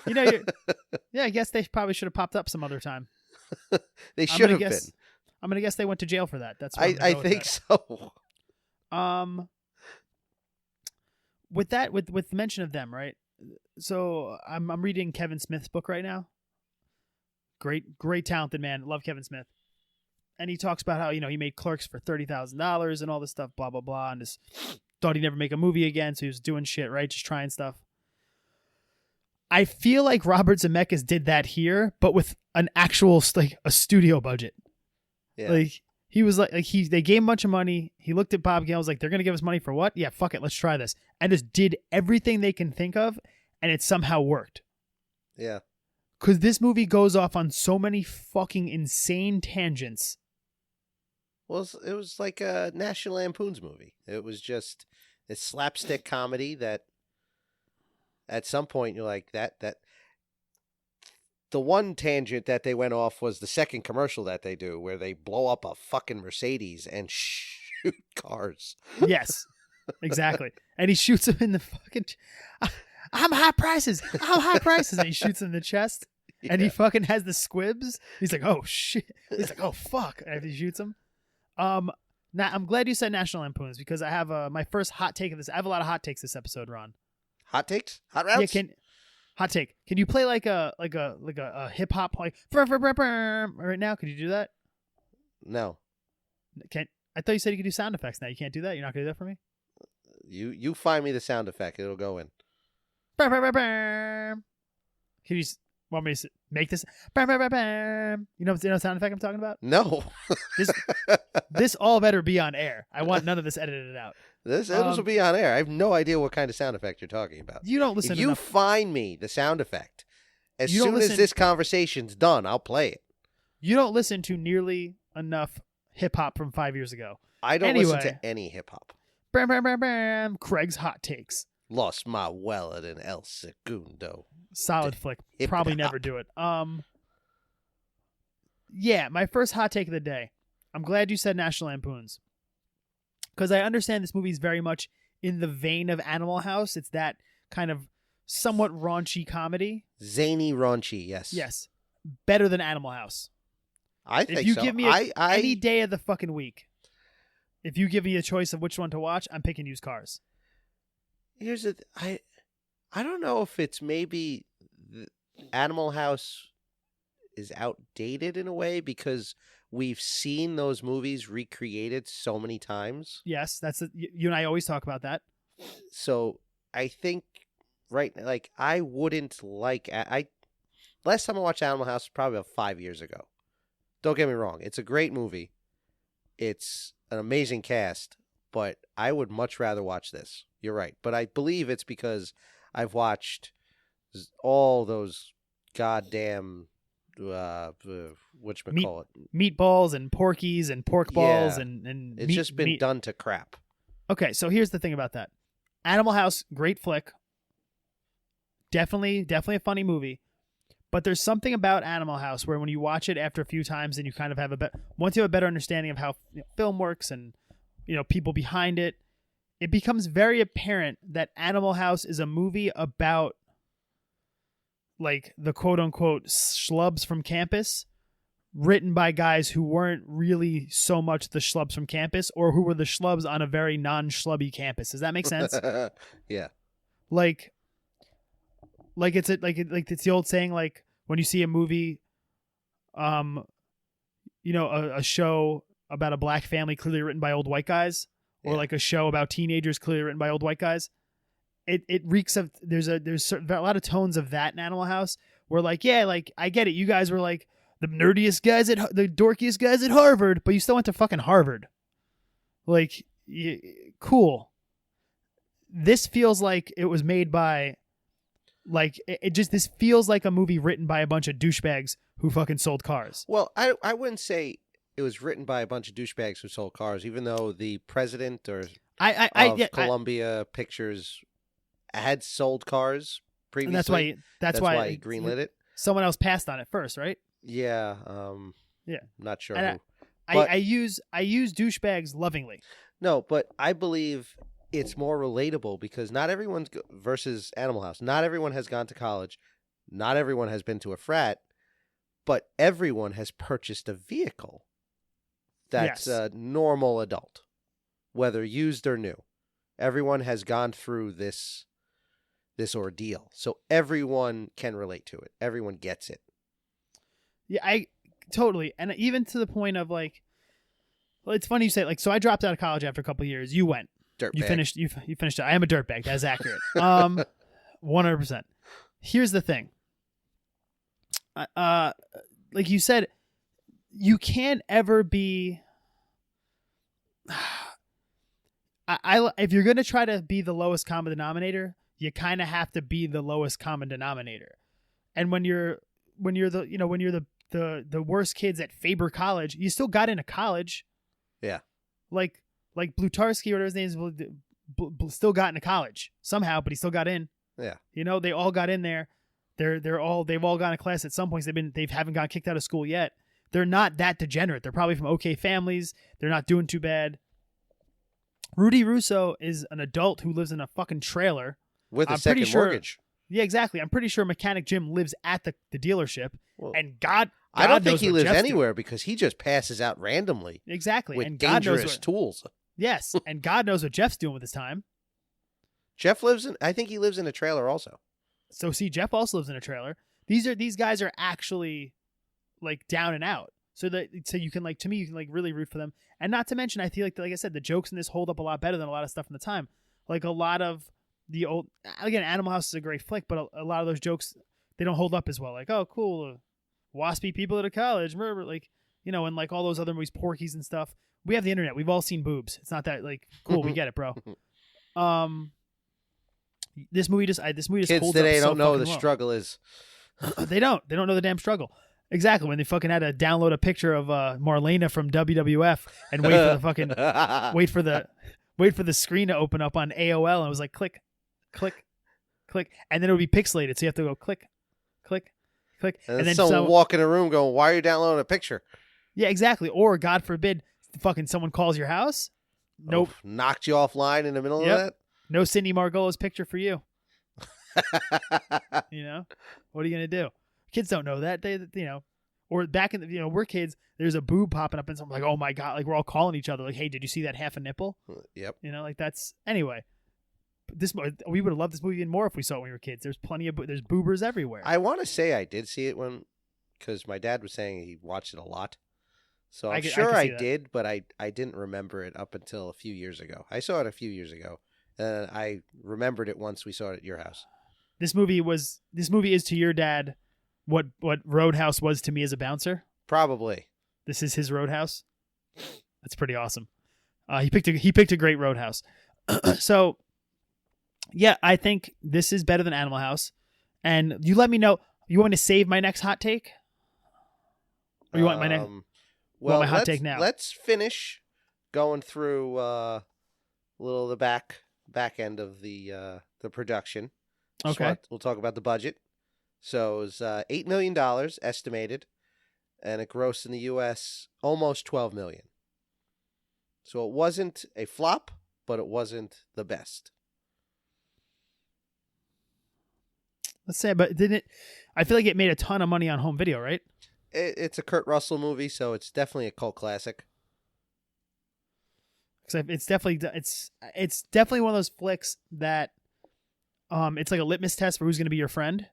Speaker 1: Yeah, I guess they probably should have popped up some other time.
Speaker 9: They should have been.
Speaker 1: I'm gonna guess they went to jail for that. That's
Speaker 9: I think so.
Speaker 1: With the mention of them, right? So I'm reading Kevin Smith's book right now. Great talented man. Love Kevin Smith. And he talks about how, he made Clerks for $30,000 and all this stuff, blah, blah, blah. And just thought he'd never make a movie again. So he was doing shit, right? Just trying stuff. I feel like Robert Zemeckis did that here, but with an actual, a studio budget.
Speaker 9: Yeah.
Speaker 1: He was they gave him a bunch of money. He looked at Bob Gale, was like, they're going to give us money for what? Yeah, fuck it. Let's try this. And just did everything they can think of. And it somehow worked.
Speaker 9: Yeah.
Speaker 1: Because this movie goes off on so many fucking insane tangents.
Speaker 9: Well, it was like a National Lampoon's movie. It was just a slapstick comedy that at some point you're like, that. The one tangent that they went off was the second commercial that they do, where they blow up a fucking Mercedes and shoot cars.
Speaker 1: Yes, exactly. And he shoots him in the fucking... I'm high prices. And he shoots him in the chest. Yeah. And he fucking has the squibs. He's like, oh, shit. He's like, oh, fuck. And he shoots him. Now, I'm glad you said National Lampoons, because I have my first hot take of this. I have a lot of hot takes this episode, Ron.
Speaker 9: Hot takes? Hot routes?
Speaker 1: Yeah, hot take. Can you play like a hip hop right now? Could you do that?
Speaker 9: No.
Speaker 1: I thought you said you could do sound effects now. You can't do that? You're not going to do that for me?
Speaker 9: You find me the sound effect. It'll go in.
Speaker 1: Can you want me to make this? You know the sound effect I'm talking about?
Speaker 9: No.
Speaker 1: This all better be on air. I want none of this edited out.
Speaker 9: This will be on air. I have no idea what kind of sound effect you're talking about.
Speaker 1: You don't listen.
Speaker 9: If you find me the sound effect, as soon as this conversation's done, I'll play it.
Speaker 1: You don't listen to nearly enough hip hop from 5 years ago.
Speaker 9: I don't listen to any hip hop.
Speaker 1: Craig's hot takes.
Speaker 9: Lost my wallet in El Segundo.
Speaker 1: Solid flick. Probably never do it. Yeah, my first hot take of the day. I'm glad you said National Lampoons, because I understand this movie is very much in the vein of Animal House. It's that kind of somewhat raunchy comedy.
Speaker 9: Zany raunchy, yes.
Speaker 1: Yes. Better than Animal House.
Speaker 9: I think so.
Speaker 1: If you give me any day of the fucking week, if you give me a choice of which one to watch, I'm picking Used Cars.
Speaker 9: Here's I don't know if it's maybe Animal House is outdated in a way, because we've seen those movies recreated so many times.
Speaker 1: Yes, you and I always talk about that.
Speaker 9: So I think I wouldn't last time I watched Animal House was probably about 5 years ago. Don't get me wrong, it's a great movie. It's an amazing cast, but I would much rather watch this. You're right. But I believe it's because I've watched all those goddamn, whatchamacallit?
Speaker 1: Meatballs and Porkies and pork balls and
Speaker 9: it's just been done to crap.
Speaker 1: Okay, so here's the thing about that. Animal House, great flick. Definitely a funny movie. But there's something about Animal House where when you watch it after a few times and you kind of have once you have a better understanding of how film works and people behind it, it becomes very apparent that Animal House is a movie about the quote unquote schlubs from campus, written by guys who weren't really so much the schlubs from campus, or who were the schlubs on a very non-schlubby campus. Does that make sense?
Speaker 9: Yeah.
Speaker 1: It's the old saying, when you see a movie, a show about a black family clearly written by old white guys, or a show about teenagers clearly written by old white guys. It reeks of there's a lot of tones of that in Animal House, where I get it, you guys were the nerdiest guys the dorkiest guys at Harvard, but you still went to fucking Harvard. Cool. this feels like it was made by, like, this feels like a movie written by a bunch of douchebags who fucking sold cars.
Speaker 9: Well, I wouldn't say it was written by a bunch of douchebags who sold cars, even though the president of Columbia Pictures had sold cars previously.
Speaker 1: And that's why
Speaker 9: he greenlit it.
Speaker 1: Someone else passed on it first, right?
Speaker 9: Yeah.
Speaker 1: Yeah.
Speaker 9: Not sure
Speaker 1: and
Speaker 9: who.
Speaker 1: I use douchebags lovingly.
Speaker 9: No, but I believe it's more relatable because not everyone's versus Animal House. Not everyone has gone to college. Not everyone has been to a frat, but everyone has purchased a vehicle that's a normal adult, whether used or new. Everyone has gone through this ordeal. So everyone can relate to it. Everyone gets it.
Speaker 1: Yeah, I totally. And even to the point of like, well, it's funny you say like, so I dropped out of college after a couple of years. You went. You finished it. I am a dirtbag. That's accurate. 100%. Here's the thing. Like you said, you can't ever be. If you're gonna try to be the lowest common denominator, you kind of have to be the lowest common denominator. And when you're the worst kids at Faber College, you still got into college. Yeah. Like Blutarski or whatever his name is, still got into college somehow, but he still got in.
Speaker 9: Yeah.
Speaker 1: You know, they all got in there. They've all gone to class at some points. They haven't gotten kicked out of school yet. They're not that degenerate. They're probably from okay families. They're not doing too bad. Rudy Russo is an adult who lives in a fucking trailer
Speaker 9: with a second mortgage.
Speaker 1: Yeah, exactly. I'm pretty sure Mechanic Jim lives at the dealership, and God
Speaker 9: I don't think
Speaker 1: knows
Speaker 9: he
Speaker 1: what
Speaker 9: lives
Speaker 1: Jeff's
Speaker 9: anywhere
Speaker 1: doing.
Speaker 9: because he just passes out randomly.
Speaker 1: Exactly,
Speaker 9: with
Speaker 1: and God knows
Speaker 9: dangerous tools.
Speaker 1: Yes, and God knows what Jeff's doing with his time.
Speaker 9: Jeff I think he lives in a trailer also.
Speaker 1: So see, Jeff also lives in a trailer. These guys are actually like down and out. So you can like, to me, you can like really root for them. And not to mention, I feel like I said, the jokes in this hold up a lot better than a lot of stuff in the time. Like a lot of the old, again, Animal House is a great flick, but a lot of those jokes, they don't hold up as well. Like, oh, cool, waspy people at a college, like, you know, and like all those other movies, Porky's and stuff. We have the internet. We've all seen boobs. It's not that like cool. We get it, bro. This movie just
Speaker 9: Kids
Speaker 1: holds up
Speaker 9: today
Speaker 1: so
Speaker 9: don't know
Speaker 1: fucking
Speaker 9: the
Speaker 1: well.
Speaker 9: struggle is.
Speaker 1: They don't know the damn struggle. Exactly. When they fucking had to download a picture of Marlena from WWF and wait for the fucking wait for the screen to open up on AOL, and it was like click, click, click, and then it would be pixelated, so you have to go click, click, click,
Speaker 9: and then someone walk in a room going, "Why are you downloading a picture?"
Speaker 1: Yeah, exactly. Or God forbid, fucking someone calls your house. Nope.
Speaker 9: Knocked you offline in the middle of that.
Speaker 1: No Cindy Margola's picture for you. You know, what are you gonna do? Kids don't know that. They, you know, or back in the, you know, we're kids. There's a boob popping up and something like, oh my god, like we're all calling each other like, hey, did you see that half a nipple?
Speaker 9: Yep.
Speaker 1: You know, like that's anyway. We would have loved this movie even more if we saw it when we were kids. There's plenty of there's boobers everywhere.
Speaker 9: I want to say I did see it because my dad was saying he watched it a lot. So I'm sure I did, but I didn't remember it up until a few years ago. I saw it a few years ago, and I remembered it once we saw it at your house.
Speaker 1: This movie is to your dad what Roadhouse was to me as a bouncer.
Speaker 9: Probably.
Speaker 1: This is his Roadhouse. That's pretty awesome. He picked a great Roadhouse. So, yeah, I think this is better than Animal House. And you let me know. You want me to save my next hot take? Or you want my next?
Speaker 9: Well,
Speaker 1: my hot take now.
Speaker 9: Let's finish going through a little of the back end of the production.
Speaker 1: Okay.
Speaker 9: We'll talk about the budget. So it was $8 million estimated, and it grossed in the U.S. almost $12 million. So it wasn't a flop, but it wasn't the best.
Speaker 1: Let's say, but didn't it? I feel like it made a ton of money on home video, right?
Speaker 9: It's a Kurt Russell movie, so it's definitely a cult classic.
Speaker 1: Because it's definitely one of those flicks that, it's like a litmus test for who's going to be your friend.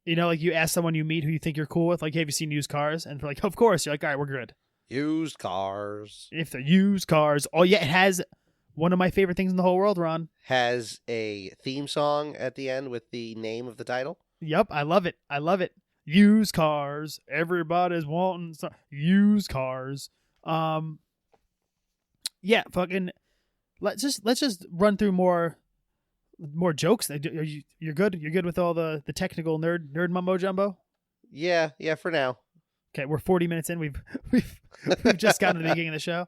Speaker 1: You know, like you ask someone you meet who you think you're cool with, like, hey, have you seen Used Cars? And they're like, of course. You're like, all right, we're good.
Speaker 9: Used Cars.
Speaker 1: If they're used cars. Oh, yeah, it has one of my favorite things in the whole world, Ron.
Speaker 9: Has a theme song at the end with the name of the title.
Speaker 1: Yep, I love it. Used cars. Everybody's wanting some used cars. Yeah, fucking let's just run through more jokes. You're good. You're good with all the technical nerd mumbo jumbo.
Speaker 9: Yeah, for now.
Speaker 1: Okay, we're 40 minutes in. We've just gotten to the beginning of the show.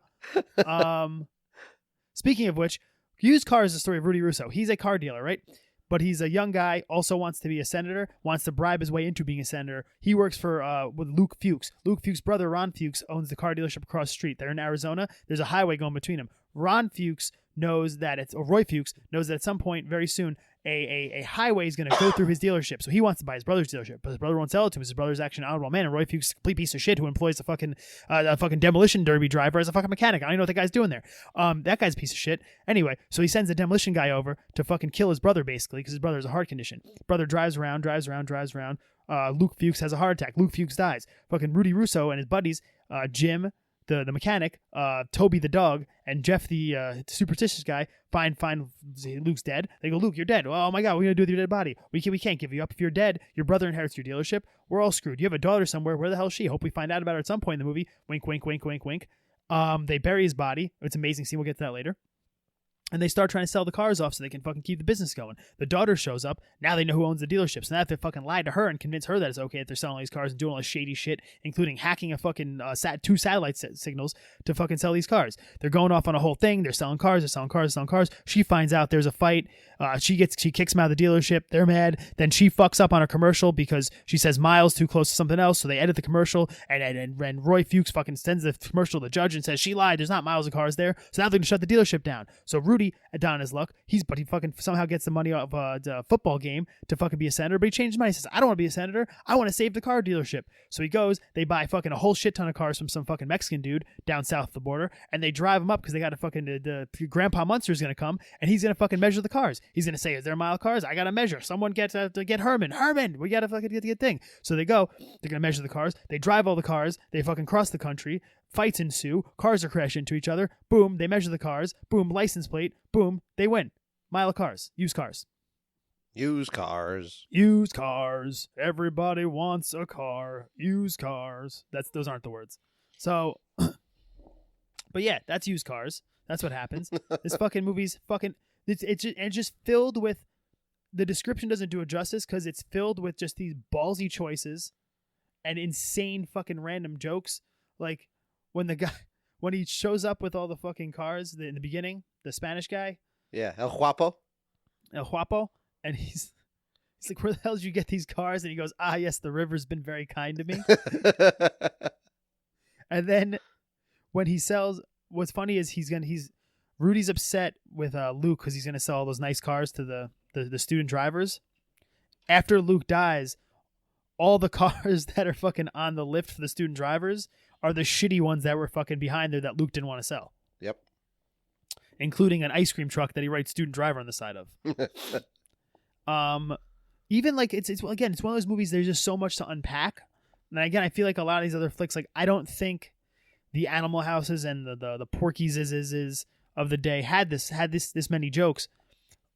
Speaker 1: Speaking of which, Used Cars is the story of Rudy Russo. He's a car dealer, right? But he's a young guy, also wants to be a senator, wants to bribe his way into being a senator. He works for with Luke Fuchs. Luke Fuchs' brother, Ron Fuchs, owns the car dealership across the street. They're in Arizona. There's a highway going between them. Roy Fuchs knows that at some point very soon a highway is going to go through his dealership. So he wants to buy his brother's dealership, but his brother won't sell it to him. His brother's actually an honorable man, and Roy Fuchs is a complete piece of shit who employs a fucking demolition derby driver as a fucking mechanic. I don't even know what that guy's doing there. That guy's a piece of shit. Anyway, so he sends the demolition guy over to fucking kill his brother, basically, because his brother has a heart condition. Brother drives around. Luke Fuchs has a heart attack. Luke Fuchs dies. Fucking Rudy Russo and his buddies, Jim, the mechanic, Toby the dog, and Jeff the superstitious guy find Luke's dead. They go, Luke, you're dead. Oh my God, what are we gonna do with your dead body? We can't give you up. If you're dead, your brother inherits your dealership. We're all screwed. You have a daughter somewhere. Where the hell is she? Hope we find out about her at some point in the movie. Wink, wink, wink, wink, wink. They bury his body. It's an amazing scene. We'll get to that later. And they start trying to sell the cars off so they can fucking keep the business going. The daughter shows up. Now they know who owns the dealership. So now they have to fucking lie to her and convince her that it's okay if they're selling all these cars and doing all this shady shit, including hacking a fucking 2 satellite signals to fucking sell these cars. They're going off on a whole thing. They're selling cars. She finds out there's a fight. She kicks him out of the dealership. They're mad. Then she fucks up on a commercial because she says miles too close to something else. So they edit the commercial. And Roy Fuchs fucking sends the commercial to the judge and says she lied. There's not miles of cars there. So now they're going to shut the dealership down. So Rudy, down his luck, he fucking somehow gets the money off the football game to fucking be a senator, but he changed his mind. He says, I don't want to be a senator. I want to save the car dealership. So he goes, they buy fucking a whole shit ton of cars from some fucking Mexican dude down south of the border, and they drive them up because they got a fucking, the Grandpa Munster is going to come, and he's going to fucking measure the cars. He's going to say, is there mile cars? I got to measure. Someone get to get Herman, we got to fucking get the thing. So they go, they're going to measure the cars. They drive all the cars. They fucking cross the country. Fights ensue. Cars are crashing into each other. Boom, they measure the cars. Boom, license plate. Boom, they win. Mile of cars. Used cars.
Speaker 9: Used cars.
Speaker 1: Used cars. Everybody wants a car. Used cars. Those aren't the words. So, but yeah, that's used cars. That's what happens. This fucking movie's fucking. It's just filled with. The description doesn't do it justice because it's filled with just these ballsy choices, and insane fucking random jokes. Like when he shows up with all the fucking cars in the beginning, the Spanish guy.
Speaker 9: Yeah, El Guapo,
Speaker 1: and he's like, where the hell did you get these cars? And he goes, yes, the river's been very kind to me. And then when he sells, what's funny is Rudy's upset with Luke because he's gonna sell all those nice cars to the student drivers. After Luke dies, all the cars that are fucking on the lift for the student drivers are the shitty ones that were fucking behind there that Luke didn't want to sell.
Speaker 9: Yep.
Speaker 1: Including an ice cream truck that he writes student driver on the side of. Even like it's one of those movies, there's just so much to unpack. And again, I feel like a lot of these other flicks, like I don't think the Animal Houses and the Porky's is of the day had this many jokes.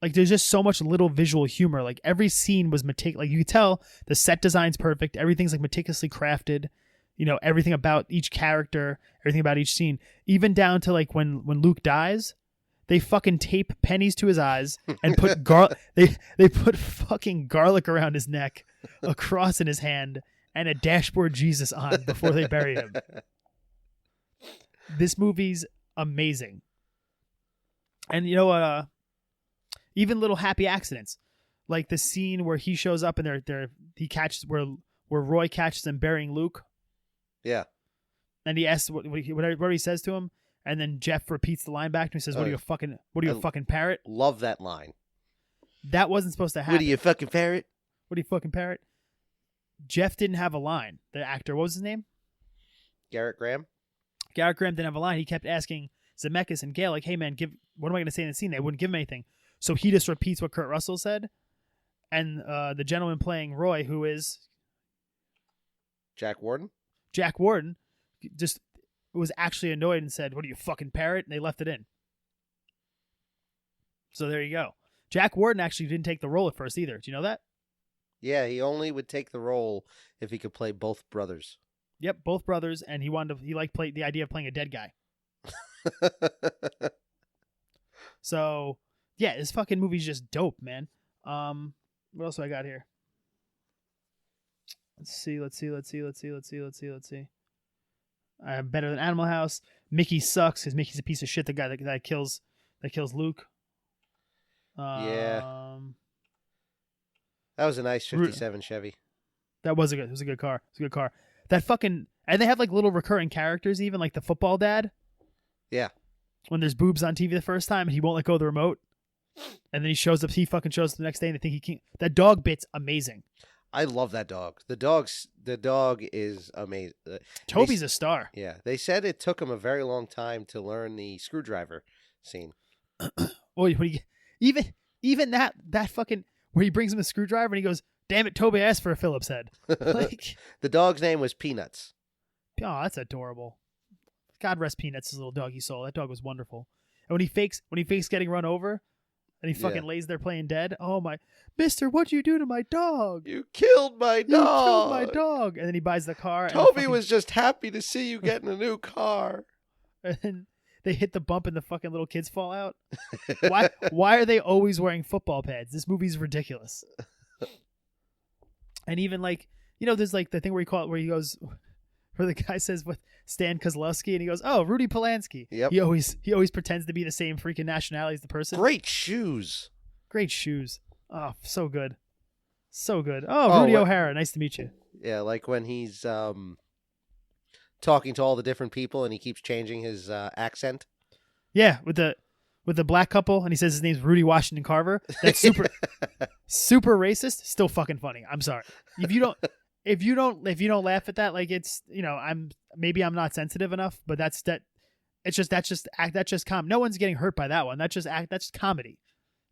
Speaker 1: Like there's just so much little visual humor. Like every scene was like you could tell the set design's perfect. Everything's like meticulously crafted. You know, everything about each character, everything about each scene, even down to like when Luke dies, they fucking tape pennies to his eyes and put they put fucking garlic around his neck, a cross in his hand, and a dashboard Jesus on before they bury him. This movie's amazing. And you know what? Even little happy accidents, like the scene where he shows up and he catches where Roy catches him burying Luke.
Speaker 9: Yeah.
Speaker 1: And he asks whatever he says to him, and then Jeff repeats the line back to him. He says, "What are you a fucking parrot?"
Speaker 9: Love that line.
Speaker 1: That wasn't supposed to happen.
Speaker 9: What are you fucking parrot?
Speaker 1: What are you fucking parrot? Jeff didn't have a line. The actor, what was his name?
Speaker 9: Garrett Graham.
Speaker 1: Garrett Graham didn't have a line. He kept asking Zemeckis and Gale, like, "Hey man, what am I going to say in the scene?" They wouldn't give him anything, so he just repeats what Kurt Russell said, and the gentleman playing Roy, who is
Speaker 9: Jack Warden,
Speaker 1: just was actually annoyed and said, "What are you, fucking parrot?" And they left it in. So there you go. Jack Warden actually didn't take the role at first either. Do you know that?
Speaker 9: Yeah, he only would take the role if he could play both brothers.
Speaker 1: Yep, both brothers, and he liked the idea of playing a dead guy. So yeah, this fucking movie's just dope, man. What else do I got here? Let's see. I have Better Than Animal House. Mickey sucks because Mickey's a piece of shit. The guy that kills Luke.
Speaker 9: Yeah. That was a nice 57 Chevy.
Speaker 1: It was a good car. That fucking, and they have like little recurring characters, even like the football dad.
Speaker 9: Yeah.
Speaker 1: When there's boobs on TV the first time and he won't let go of the remote. And then he fucking shows up the next day and they think he can't. That dog bit's amazing.
Speaker 9: I love that dog. The dog is amazing.
Speaker 1: Toby's a star.
Speaker 9: Yeah. They said it took him a very long time to learn the screwdriver scene.
Speaker 1: Even that fucking, where he brings him a screwdriver and he goes, "Damn it, Toby asked for a Phillips head." Like,
Speaker 9: the dog's name was Peanuts.
Speaker 1: Oh, that's adorable. God rest Peanuts, his little doggy soul. That dog was wonderful. And when he fakes getting run over, and he fucking lays there playing dead. Oh my, Mister, what'd you do to my dog?
Speaker 9: You killed my dog.
Speaker 1: And then he buys the car.
Speaker 9: Toby was just happy to see you getting a new car.
Speaker 1: And then they hit the bump and the fucking little kids fall out. Why are they always wearing football pads? This movie's ridiculous. And even like, there's like the thing where he goes, where the guy says with Stan Kozlowski and he goes, "Oh, Rudy Polanski."
Speaker 9: Yep.
Speaker 1: He always pretends to be the same freaking nationality as the person.
Speaker 9: Great shoes.
Speaker 1: Oh, so good. Oh, Rudy O'Hara. Nice to meet you.
Speaker 9: Yeah, like when he's talking to all the different people and he keeps changing his accent. Yeah,
Speaker 1: with the black couple and he says his name's Rudy Washington Carver. That's super racist. Still fucking funny. I'm sorry. If you don't laugh at that, like it's, I'm not sensitive enough, but that's just no one's getting hurt by that one. That's just comedy.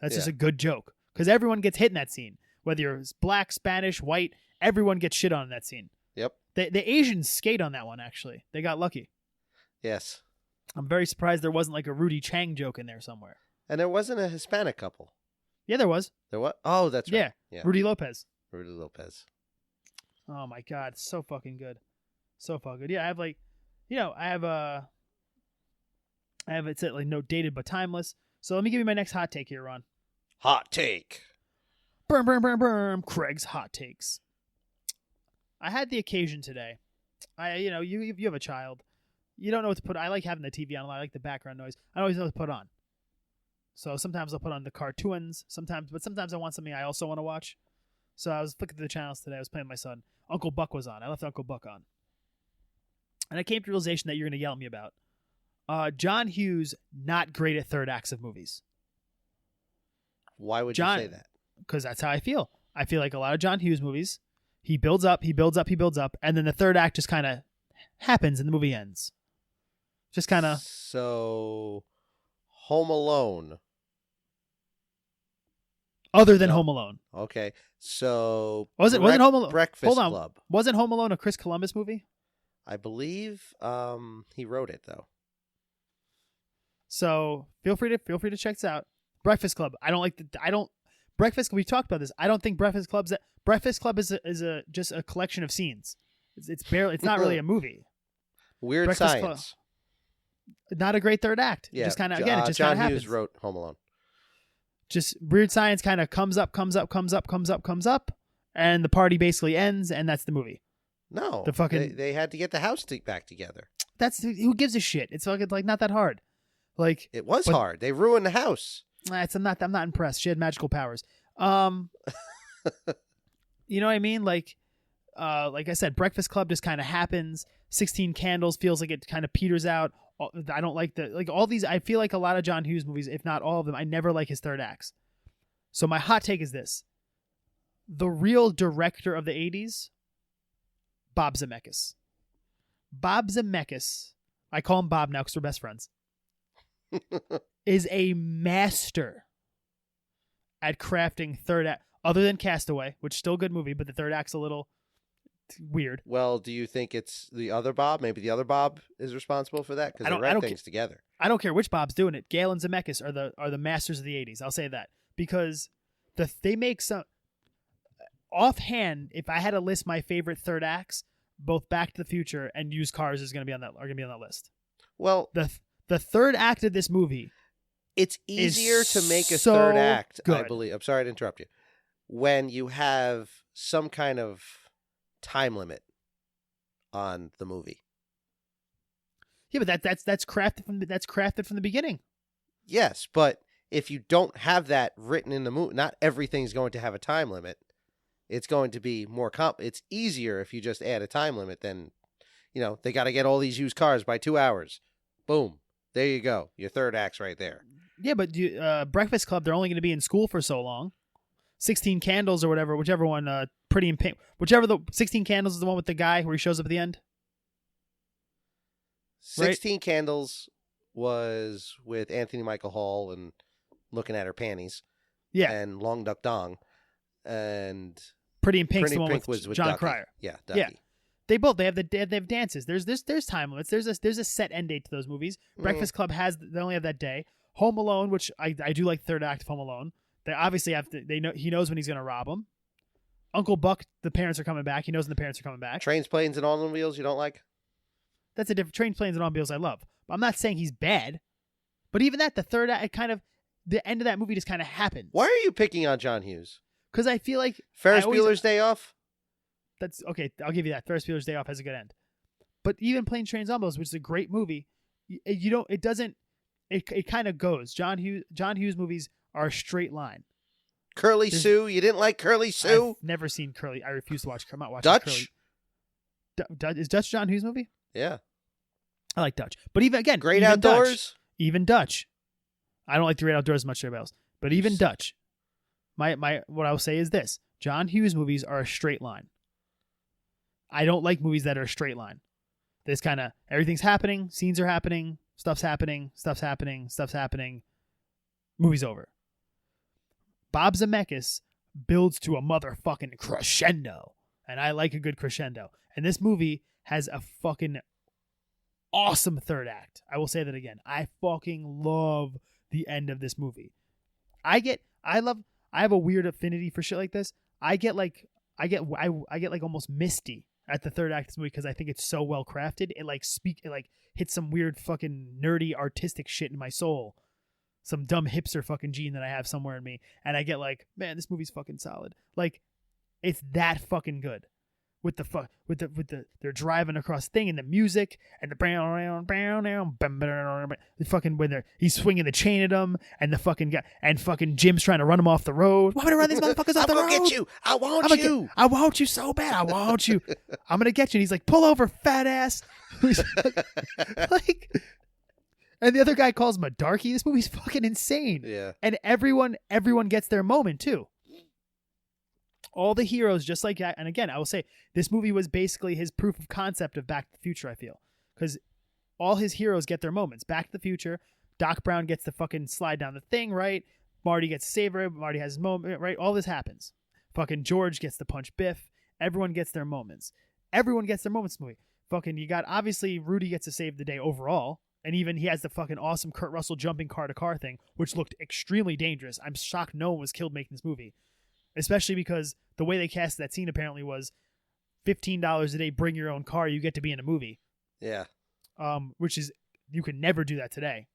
Speaker 1: That's just a good joke because everyone gets hit in that scene, whether you're black, Spanish, white, everyone gets shit on in that scene.
Speaker 9: Yep.
Speaker 1: The Asians skate on that one. Actually, they got lucky.
Speaker 9: Yes.
Speaker 1: I'm very surprised there wasn't like a Rudy Chang joke in there somewhere.
Speaker 9: And there wasn't a Hispanic couple.
Speaker 1: Yeah, there was.
Speaker 9: There what? Oh, that's right.
Speaker 1: Yeah. Rudy Lopez. Oh my God, so fucking good. Yeah, I have like, I have it's like no dated but timeless. So let me give you my next hot take here, Ron.
Speaker 9: Hot take.
Speaker 1: Burn. Craig's hot takes. I had the occasion today. You have a child. You don't know what to put. I like having the TV on. I like the background noise. I don't always know what to put on. So sometimes I'll put on the cartoons. Sometimes I want something I also want to watch. So I was looking through the channels today. I was playing with my son. Uncle Buck was on. I left Uncle Buck on. And I came to the realization that you're going to yell at me about. John Hughes, not great at third acts of movies.
Speaker 9: Why would you say that?
Speaker 1: Because that's how I feel. I feel like a lot of John Hughes movies, he builds up, and then the third act just kind of happens and the movie ends. Just kind of.
Speaker 9: So, Home Alone.
Speaker 1: Other than Home Alone.
Speaker 9: Okay. So
Speaker 1: wasn't Home Alone
Speaker 9: Breakfast Club.
Speaker 1: Wasn't Home Alone a Chris Columbus movie?
Speaker 9: I believe he wrote it though.
Speaker 1: So feel free to check this out. Breakfast Club. Breakfast. We talked about this. I don't think Breakfast Club is just a collection of scenes. It's not really a movie.
Speaker 9: Weird
Speaker 1: Breakfast
Speaker 9: Science.
Speaker 1: Club. Not a great third act.
Speaker 9: Yeah.
Speaker 1: Just kind of again. It just
Speaker 9: John
Speaker 1: kind of happens.
Speaker 9: Hughes wrote Home Alone.
Speaker 1: Just Weird Science kind of comes up, and the party basically ends, and that's the movie.
Speaker 9: No,
Speaker 1: the fucking
Speaker 9: they had to get the house back together.
Speaker 1: That's who gives a shit. It's like not that hard. Like
Speaker 9: it was hard. They ruined the house.
Speaker 1: I'm not impressed. She had magical powers. You know what I mean? Like I said, Breakfast Club just kind of happens. 16 Candles feels like it kind of peters out. I don't like all these. I feel like a lot of John Hughes movies, if not all of them, I never like his third acts. So my hot take is this: the real director of the 80s, Bob Zemeckis. Bob Zemeckis, I call him Bob now because we're best friends, is a master at crafting third act. Other than Castaway, which is still a good movie, but the third act's a little weird.
Speaker 9: Well, do you think it's the other Bob? Maybe the other Bob is responsible for that because they write things together.
Speaker 1: I don't care which Bob's doing it. Gale and Zemeckis are the masters of the 80s. I'll say that because they make some offhand. If I had to list my favorite third acts, both Back to the Future and Used Cars are going to be on that list.
Speaker 9: Well,
Speaker 1: the third act of this movie
Speaker 9: It's easier to make a
Speaker 1: so
Speaker 9: third act, I
Speaker 1: good.
Speaker 9: believe. I'm sorry to interrupt you. When you have some kind of time limit on the movie.
Speaker 1: Yeah, but that's crafted from the beginning.
Speaker 9: Yes, but if you don't have that written in the movie, not everything's going to have a time limit. It's going to be more it's easier if you just add a time limit than, they got to get all these used cars by 2 hours. Boom. There you go. Your third act's right there.
Speaker 1: Yeah, but Breakfast Club, they're only going to be in school for so long. 16 Candles or whatever, whichever one, Pretty in Pink, whichever 16 Candles is the one with the guy where he shows up at the end.
Speaker 9: 16 Candles was with Anthony Michael Hall and looking at her panties.
Speaker 1: Yeah.
Speaker 9: And Long Duck Dong. And
Speaker 1: Pretty in Pink's
Speaker 9: Pretty
Speaker 1: the one
Speaker 9: Pink
Speaker 1: with
Speaker 9: was
Speaker 1: John
Speaker 9: Ducky.
Speaker 1: Cryer.
Speaker 9: Yeah, Ducky.
Speaker 1: Yeah. They have dances. There's time limits. There's a set end date to those movies. Breakfast Club they only have that day. Home Alone, which I do like third act of Home Alone. They obviously have to. They know he knows when he's gonna rob them. Uncle Buck, the parents are coming back. He knows when the parents are coming back.
Speaker 9: Trains, Planes, and Automobiles you don't like?
Speaker 1: That's a different. Trains, Planes, and Automobiles I love. But I'm not saying he's bad. But even that, the third act, the end of that movie just kind of happens.
Speaker 9: Why are you picking on John Hughes?
Speaker 1: Because I feel like
Speaker 9: Ferris Bueller's Day Off?
Speaker 1: That's okay. I'll give you that. Ferris Bueller's Day Off has a good end. But even Planes, Trains, Automobiles, which is a great movie, you don't. It doesn't. It kind of goes. John Hughes movies are a straight line.
Speaker 9: Curly Sue? You didn't like Curly Sue?
Speaker 1: I've never seen Curly. I refuse to watch. I'm not watching
Speaker 9: Dutch?
Speaker 1: Curly. Is Dutch John Hughes movie?
Speaker 9: Yeah.
Speaker 1: I like Dutch. But even
Speaker 9: Great Outdoors?
Speaker 1: Dutch, even Dutch. I don't like the Great Outdoors as much as everybody else. But even Dutch. My what I will say is this. John Hughes movies are a straight line. I don't like movies that are a straight line. This kind of everything's happening, scenes are happening, stuff's happening, movie's over. Bob Zemeckis builds to a motherfucking crescendo. And I like a good crescendo. And this movie has a fucking awesome third act. I will say that again. I fucking love the end of this movie. I have a weird affinity for shit like this. I get like almost misty at the third act of this movie because I think it's so well crafted. It hits some weird fucking nerdy artistic shit in my soul. Some dumb hipster fucking gene that I have somewhere in me. And I get like, man, this movie's fucking solid. Like, it's that fucking good. With the they're driving across thing and the music and the fucking when he's swinging the chain at him and the fucking guy and fucking Jim's trying to run him off the road. Want me to run these motherfuckers off the road?
Speaker 9: I'm gonna get you. I
Speaker 1: want you so bad. I want you. I'm gonna get you. And he's like, pull over, fat ass. Like, and the other guy calls him a darkie. This movie's fucking insane.
Speaker 9: Yeah.
Speaker 1: And everyone gets their moment too. All the heroes, just like that. And again, I will say, this movie was basically his proof of concept of Back to the Future, I feel. Because all his heroes get their moments. Back to the Future, Doc Brown gets to fucking slide down the thing, right? Marty gets to save her. Marty has his moment, right? All this happens. Fucking George gets to punch Biff. Everyone gets their moments. Everyone gets their moments in the movie. Fucking, you got, obviously, Rudy gets to save the day overall. And even he has the fucking awesome Kurt Russell jumping car to car thing, which looked extremely dangerous. I'm shocked no one was killed making this movie. Especially because the way they cast that scene apparently was $15 a day, bring your own car, you get to be in a movie.
Speaker 9: Yeah.
Speaker 1: Which is, you could never do that today.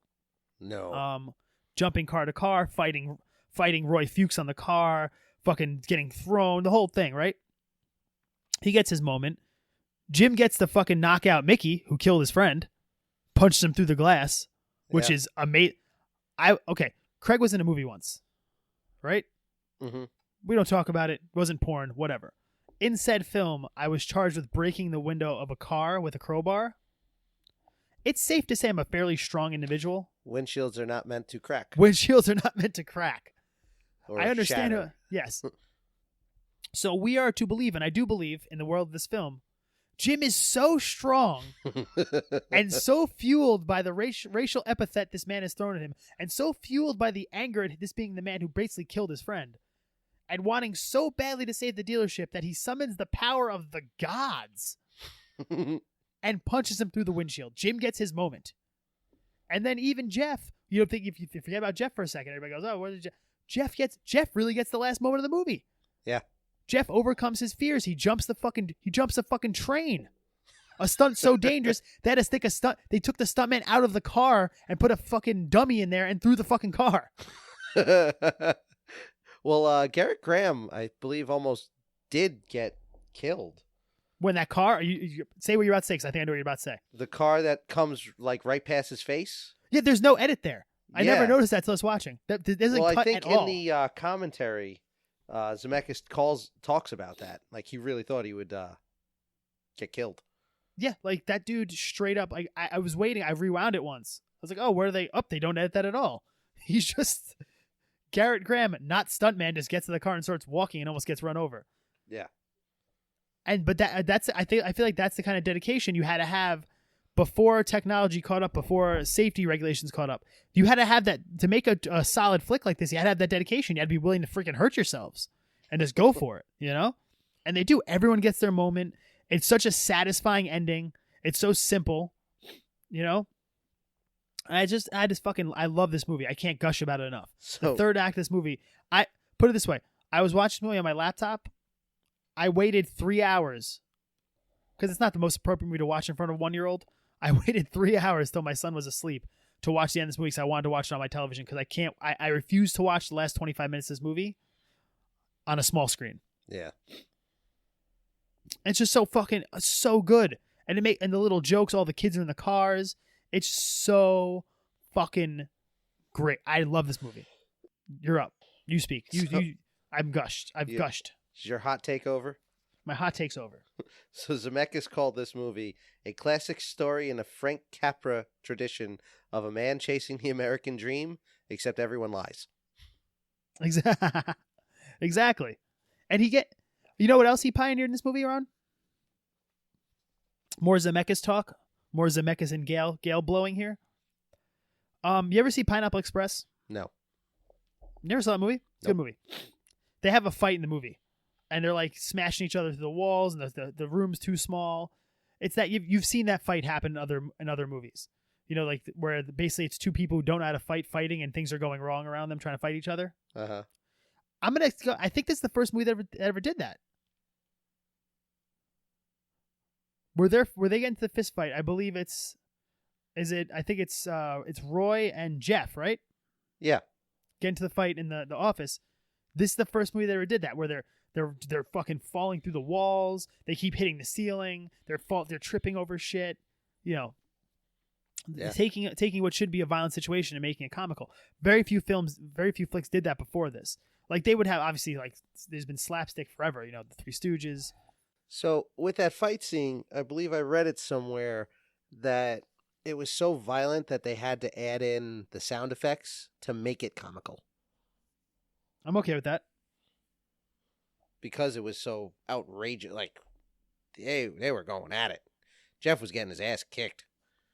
Speaker 9: No.
Speaker 1: Jumping car to car, fighting Roy Fuchs on the car, fucking getting thrown, the whole thing, right? He gets his moment. Jim gets to fucking knock out Mickey, who killed his friend, punches him through the glass, which is amazing. Okay, Craig was in a movie once, right?
Speaker 9: Mm-hmm.
Speaker 1: We don't talk about it. It wasn't porn, whatever. In said film, I was charged with breaking the window of a car with a crowbar. It's safe to say I'm a fairly strong individual.
Speaker 9: Windshields are not meant to crack.
Speaker 1: Windshields are not meant to crack.
Speaker 9: Or
Speaker 1: I understand.
Speaker 9: shatter.
Speaker 1: Yes. So we are to believe, and I do believe in the world of this film, Jim is so strong and so fueled by the racial epithet this man has thrown at him, and so fueled by the anger at this being the man who basically killed his friend, and wanting so badly to save the dealership that he summons the power of the gods and punches him through the windshield. Jim gets his moment. And then even Jeff, you don't think, if you forget about Jeff for a second, everybody goes, oh, where did Jeff really gets the last moment of the movie.
Speaker 9: Yeah.
Speaker 1: Jeff overcomes his fears. He jumps a fucking train. A stunt so dangerous they had to stick a stunt. They took the stuntman out of the car and put a fucking dummy in there and threw the fucking car.
Speaker 9: Well, Garrett Graham, I believe, almost did get killed.
Speaker 1: When that car, you say what you're about to say, because I think I know what you're about to say. The
Speaker 9: car that comes like right past his face.
Speaker 1: Yeah, there's no edit there. I never noticed that till I was watching. That doesn't cut
Speaker 9: I think
Speaker 1: at all.
Speaker 9: In the commentary, Zemeckis talks about that. Like he really thought he would get killed.
Speaker 1: Yeah, like that dude straight up. Like I was waiting. I rewound it once. I was like, oh, where are they? They don't edit that at all. He's just Garrett Graham, not stuntman, just gets in the car and starts walking and almost gets run over.
Speaker 9: Yeah.
Speaker 1: But that's I feel like that's the kind of dedication you had to have before technology caught up, before safety regulations caught up. You had to have that to make a solid flick like this. You had to have that dedication. You had to be willing to freaking hurt yourselves and just go for it, you know? And they do. Everyone gets their moment. It's such a satisfying ending. It's so simple, you know? I love this movie. I can't gush about it enough. The third act of this movie, I put it this way. I was watching the movie on my laptop. I waited 3 hours because it's not the most appropriate movie to watch in front of a 1-year-old. I waited 3 hours till my son was asleep to watch the end of this movie because I wanted to watch it on my television because I refuse to watch the last 25 minutes of this movie on a small screen.
Speaker 9: Yeah.
Speaker 1: It's just so good. And and the little jokes, all the kids are in the cars. It's so fucking great. I love this movie. You're up. You speak. I've gushed. Gushed.
Speaker 9: Is your hot take over?
Speaker 1: My hot take's over.
Speaker 9: So Zemeckis called this movie a classic story in a Frank Capra tradition of a man chasing the American dream, except everyone lies.
Speaker 1: Exactly. And you know what else he pioneered in this movie, Ron? More Zemeckis talk. More Zemeckis and Gale blowing here. You ever see Pineapple Express?
Speaker 9: No.
Speaker 1: You never saw that movie? It's a good movie. They have a fight in the movie. And they're like smashing each other through the walls, and the room's too small. It's that you've seen that fight happen in other movies, you know, like where basically it's two people who don't know how to fighting, and things are going wrong around them trying to fight each other. I think this is the first movie that ever did that. Were they getting to the fist fight? I believe I think it's Roy and Jeff, right?
Speaker 9: Yeah.
Speaker 1: Get into the fight in the office. This is the first movie that ever did that, where they're fucking falling through the walls. They keep hitting the ceiling. They're tripping over shit. You know, taking what should be a violent situation and making it comical. Very few flicks did that before this. Like they would have, obviously, like there's been slapstick forever. You know, the Three Stooges.
Speaker 9: So with that fight scene, I believe I read it somewhere that it was so violent that they had to add in the sound effects to make it comical.
Speaker 1: I'm okay with that.
Speaker 9: Because it was so outrageous. Like, they were going at it. Jeff was getting his ass kicked.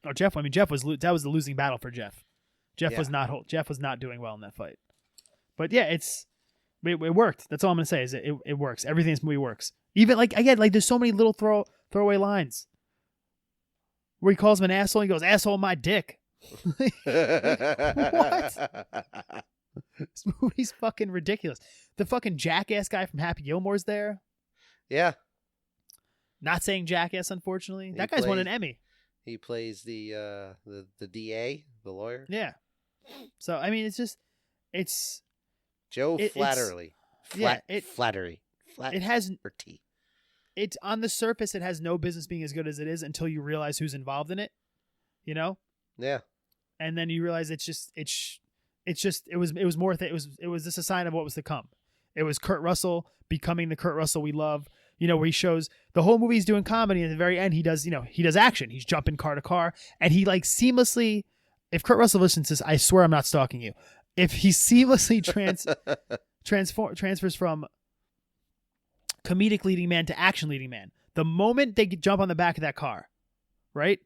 Speaker 1: Oh, Jeff that was the losing battle for Jeff. Jeff was not doing well in that fight. But yeah, it worked. That's all I'm going to say is it works. Everything in this movie works. Even, like, again, like there's so many little throwaway lines. Where he calls him an asshole, he goes, "Asshole, my dick." What? This movie's fucking ridiculous. The fucking jackass guy from Happy Gilmore's there.
Speaker 9: Yeah. Not
Speaker 1: saying jackass, unfortunately. That guy's won an Emmy.
Speaker 9: He plays the DA, the lawyer.
Speaker 1: Yeah. So I mean, it's
Speaker 9: Joe Flattery. Flattery.
Speaker 1: It has. It's on the surface, it has no business being as good as it is until you realize who's involved in it. You know.
Speaker 9: Yeah.
Speaker 1: And then you realize it was more. It was just a sign of what was to come. It was Kurt Russell becoming the Kurt Russell we love. You know, where he shows the whole movie he's doing comedy, and at the very end he does action. He's jumping car to car, and he like seamlessly. If Kurt Russell listens to this, I swear I'm not stalking you. If he seamlessly transfers from comedic leading man to action leading man, the moment they jump on the back of that car, right?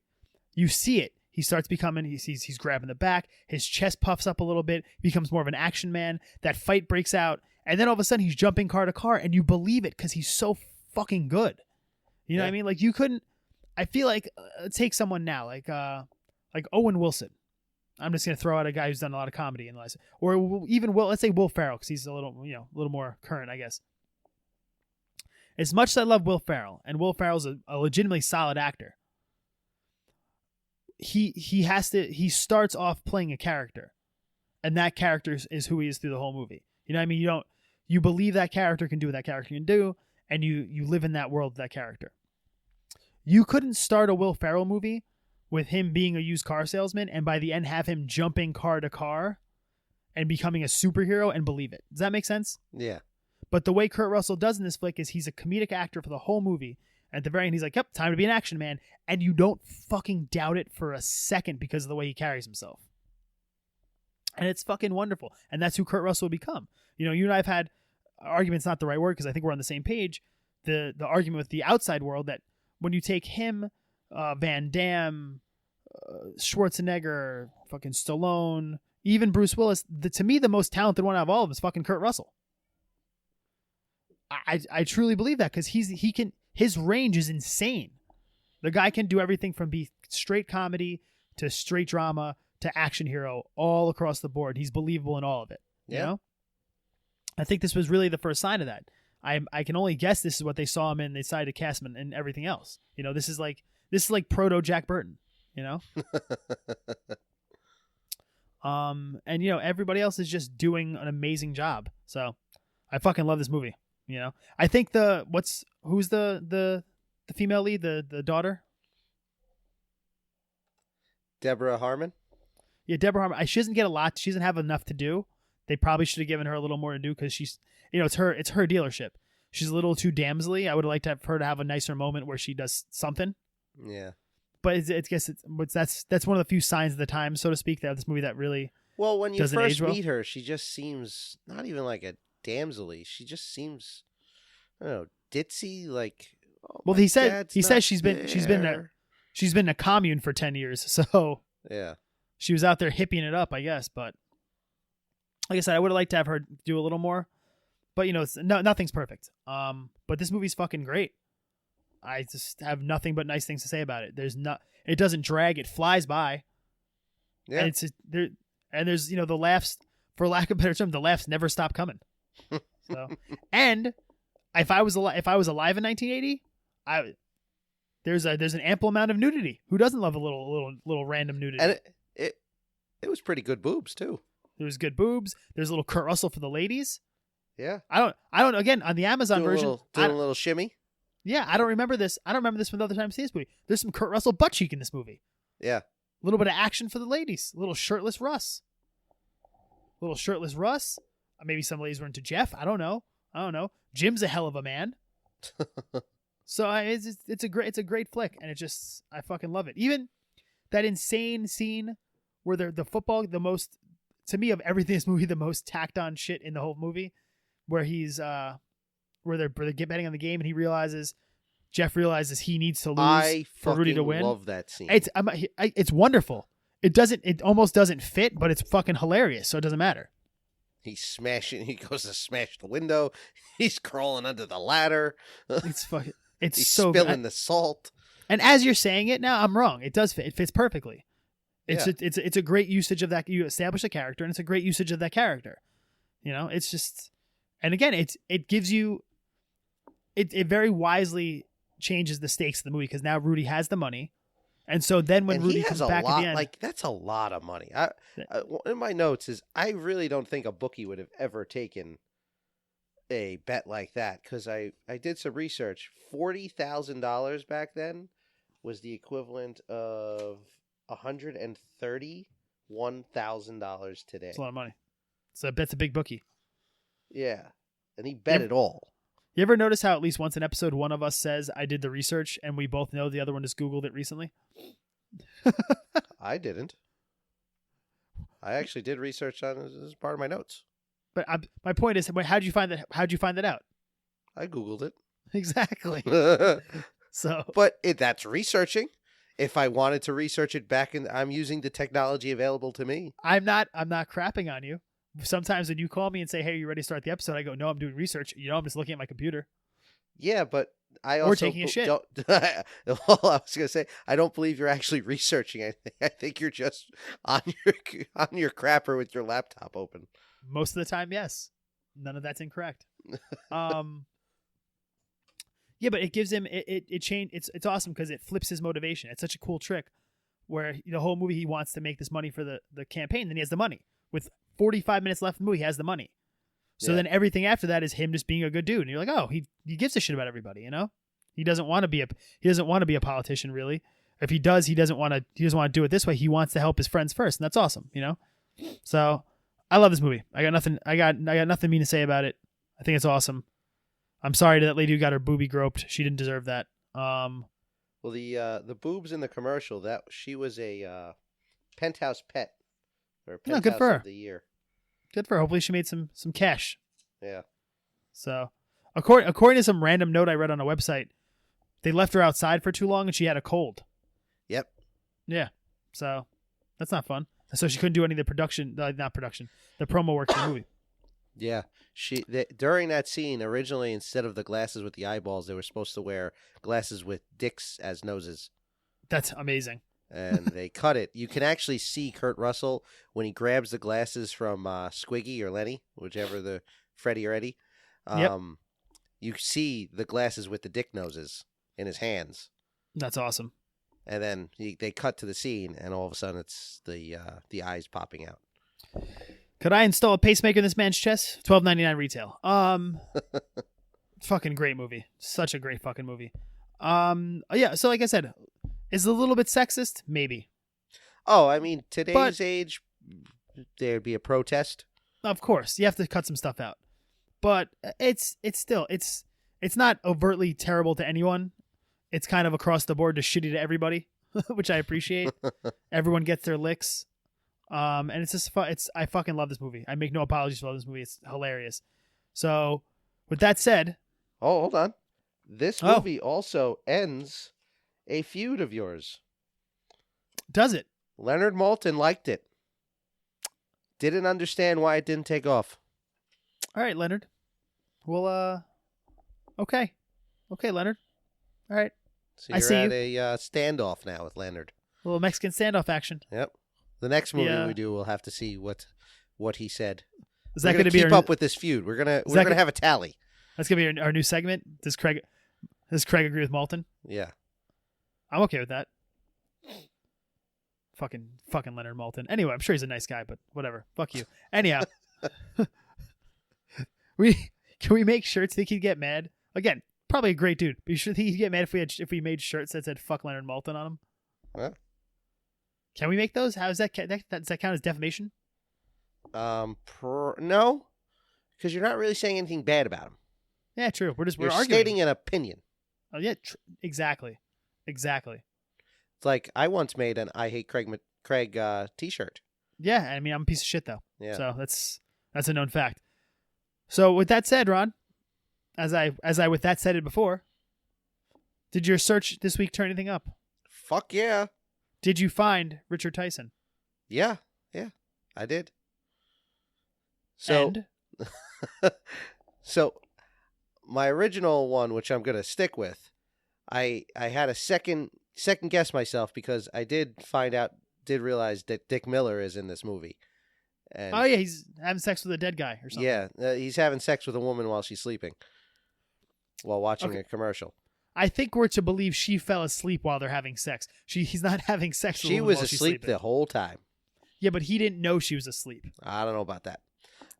Speaker 1: You see it. He starts becoming, he's grabbing the back. His chest puffs up a little bit. He becomes more of an action man. That fight breaks out. And then all of a sudden he's jumping car to car and you believe it because he's so fucking good. You know what I mean? Like you couldn't, I feel like, take someone now, like Owen Wilson. I'm just going to throw out a guy who's done a lot of comedy in the last, or even let's say Will Ferrell, because he's a little more current, I guess. As much as I love Will Ferrell, and Will Ferrell's a legitimately solid actor, he starts off playing a character, and that character is who he is through the whole movie. You know what I mean? You believe that character can do what that character can do, and you live in that world of that character. You couldn't start a Will Ferrell movie with him being a used car salesman and by the end have him jumping car to car and becoming a superhero and believe it. Does that make sense?
Speaker 9: Yeah.
Speaker 1: But the way Kurt Russell does in this flick is he's a comedic actor for the whole movie. At the very end, he's like, yep, time to be an action man. And you don't fucking doubt it for a second because of the way he carries himself. And it's fucking wonderful. And that's who Kurt Russell will become. You know, you and I have had arguments, not the right word because I think we're on the same page. The argument with the outside world that when you take him, Van Damme, Schwarzenegger, fucking Stallone, even Bruce Willis, to me, the most talented one out of all of them is fucking Kurt Russell. I truly believe that because his range is insane. The guy can do everything from be straight comedy to straight drama to action hero all across the board. He's believable in all of it. You know? I think this was really the first sign of that. I can only guess this is what they saw him in. They decided to cast him in everything else. You know, this is like proto Jack Burton, you know? And you know, everybody else is just doing an amazing job. So I fucking love this movie. You know, I think who's the female lead, the daughter?
Speaker 9: Deborah Harmon.
Speaker 1: Yeah, Deborah Harmon. She doesn't get a lot. She doesn't have enough to do. They probably should have given her a little more to do because she's, you know, it's her dealership. She's a little too damselly. I would have liked to have her to have a nicer moment where she does something.
Speaker 9: Yeah.
Speaker 1: But that's one of the few signs of the time, so to speak, that this movie that really
Speaker 9: when you first
Speaker 1: well.
Speaker 9: meet her, she just seems not even like a damselly. She just seems, I don't know, ditzy. Like,
Speaker 1: he says she's been in a commune for 10 years, so
Speaker 9: yeah,
Speaker 1: she was out there hippieing it up, I guess. But like I said, I would have liked to have her do a little more. But you know, nothing's perfect. But this movie's fucking great. I just have nothing but nice things to say about it. It doesn't drag. It flies by. Yeah. And there's, you know, the laughs, for lack of a better term, the laughs never stop coming. So, and if I was alive in 1980, there's an ample amount of nudity. Who doesn't love a little random nudity?
Speaker 9: And it was pretty good boobs too.
Speaker 1: There was good boobs. There's a little Kurt Russell for the ladies.
Speaker 9: Yeah.
Speaker 1: I don't. Again, on the Amazon version,
Speaker 9: doing a little shimmy.
Speaker 1: Yeah, I don't remember this. I don't remember this from the other time I see this movie. There's some Kurt Russell butt cheek in this movie.
Speaker 9: Yeah.
Speaker 1: A little bit of action for the ladies. A little shirtless Russ. Maybe some ladies were into Jeff. I don't know. Jim's a hell of a man. So it's a great flick, and I fucking love it. Even that insane scene where the football, the most, to me, of everything in this movie, the most tacked on shit in the whole movie, where he's where they're betting on the game, and Jeff realizes he needs to lose for Rudy to win.
Speaker 9: I love that scene.
Speaker 1: It's wonderful. It almost doesn't fit, but it's fucking hilarious, so it doesn't matter.
Speaker 9: He goes to smash the window. He's crawling under the ladder.
Speaker 1: He's
Speaker 9: He's
Speaker 1: so
Speaker 9: spilling the salt.
Speaker 1: And as you're saying it now, I'm wrong. It does fit. It fits perfectly. It's a great usage of that. You establish a character, and it's a great usage of that character. You know, it's just, and again, it gives you, it very wisely changes the stakes of the movie because now Rudy has the money, and so then when Rudy comes back at the end,
Speaker 9: like that's a lot of money. In my notes is I really don't think a bookie would have ever taken a bet like that because I did some research. $40,000 back then was the equivalent of $131,000 today.
Speaker 1: That's a lot of money. So I bet's a big bookie.
Speaker 9: Yeah, and he bet it all.
Speaker 1: You ever notice how at least once in episode one of us says, I did the research, and we both know the other one just Googled it recently?
Speaker 9: I didn't. I actually did research on it as part of my notes.
Speaker 1: But my point is, how'd you find that out?
Speaker 9: I Googled it.
Speaker 1: Exactly. So,
Speaker 9: but that's researching. If I wanted to research it I'm using the technology available to me.
Speaker 1: I'm not crapping on you. Sometimes when you call me and say, "Hey, are you ready to start the episode?" I go, "No, I'm doing research." You know, I'm just looking at my computer.
Speaker 9: Yeah, but I also
Speaker 1: taking a shit.
Speaker 9: Well, I was gonna say I don't believe you're actually researching. I think you're just on your crapper with your laptop open.
Speaker 1: Most of the time, yes. None of that's incorrect. Yeah, but it gives him it's awesome because it flips his motivation. It's such a cool trick. where the whole movie he wants to make this money for the campaign. Then he has the money. With 45 minutes left in the movie, he has the money. So then everything after that is him just being a good dude. And you're like, oh, he gives a shit about everybody, you know? He doesn't want to be a politician, really. If he does, he doesn't want to do it this way. He wants to help his friends first, and that's awesome, you know? So I love this movie. I got nothing mean to say about it. I think it's awesome. I'm sorry to that lady who got her boobie groped. She didn't deserve that.
Speaker 9: Well, the boobs in the commercial, that she was a penthouse pet or penthouse
Speaker 1: good for her.
Speaker 9: of the year.
Speaker 1: Good for her. Hopefully she made some cash.
Speaker 9: Yeah.
Speaker 1: So, according to some random note I read on a website, they left her outside for too long and she had a cold.
Speaker 9: Yep.
Speaker 1: Yeah. So that's not fun. So she couldn't do any of the the promo work for the movie.
Speaker 9: Yeah. During that scene, originally, instead of the glasses with the eyeballs, they were supposed to wear glasses with dicks as noses.
Speaker 1: That's amazing.
Speaker 9: And they cut it. You can actually see Kurt Russell when he grabs the glasses from Squiggy or Lenny, whichever the Freddie or Eddie.
Speaker 1: Yep.
Speaker 9: You see the glasses with the dick noses in his hands.
Speaker 1: That's awesome.
Speaker 9: And then they cut to the scene, and all of a sudden it's the eyes popping out.
Speaker 1: Could I install a pacemaker in this man's chest? $12.99 retail. Fucking great movie. Such a great fucking movie. Yeah. So like I said, is it a little bit sexist? Maybe.
Speaker 9: Oh, I mean, today's age, there'd be a protest.
Speaker 1: Of course, you have to cut some stuff out, but it's still not overtly terrible to anyone. It's kind of across the board, just shitty to everybody, which I appreciate. Everyone gets their licks. And it's just I fucking love this movie. I make no apologies for loving this movie. It's hilarious. So, with that said,
Speaker 9: hold on. This movie also ends a feud of yours.
Speaker 1: Does it?
Speaker 9: Leonard Maltin liked it. Didn't understand why it didn't take off.
Speaker 1: All right, Leonard. Well, okay, Leonard. All right.
Speaker 9: So you're at a standoff now with Leonard.
Speaker 1: A little Mexican standoff action.
Speaker 9: Yep. The next movie we do, we'll have to see what he said.
Speaker 1: Is that going to be
Speaker 9: keep up with this feud? We're gonna have a tally. That's
Speaker 1: gonna be our new segment. Does Craig agree with Maltin?
Speaker 9: Yeah,
Speaker 1: I'm okay with that. Fucking Leonard Maltin. Anyway, I'm sure he's a nice guy, but whatever. Fuck you. Anyhow, can we make shirts? Think he'd get mad? Again, probably a great dude. But you sure think he'd get mad if we made shirts that said "fuck Leonard Maltin" on them?
Speaker 9: What?
Speaker 1: Can we make those? How does that does that count as defamation?
Speaker 9: No, because you're not really saying anything bad about him.
Speaker 1: Yeah, true. We're arguing.
Speaker 9: Stating an opinion.
Speaker 1: Oh yeah, exactly.
Speaker 9: It's like I once made an "I hate Craig" T-shirt.
Speaker 1: Yeah, I mean I'm a piece of shit though.
Speaker 9: Yeah.
Speaker 1: So that's a known fact. So with that said, Ron, as I with that said it before, did your search this week turn anything up?
Speaker 9: Fuck yeah.
Speaker 1: Did you find Richard Tyson?
Speaker 9: Yeah, I did. So, so my original one, which I'm gonna stick with, I had a second guess myself because I did realize that Dick Miller is in this movie. And
Speaker 1: oh yeah, he's having sex with a dead guy or something.
Speaker 9: Yeah, he's having sex with a woman while she's sleeping, while watching a commercial.
Speaker 1: I think we're to believe she fell asleep while they're having sex. He's not having sex with a woman while she's sleeping.
Speaker 9: She was asleep the whole time.
Speaker 1: Yeah, but he didn't know she was asleep.
Speaker 9: I don't know about that.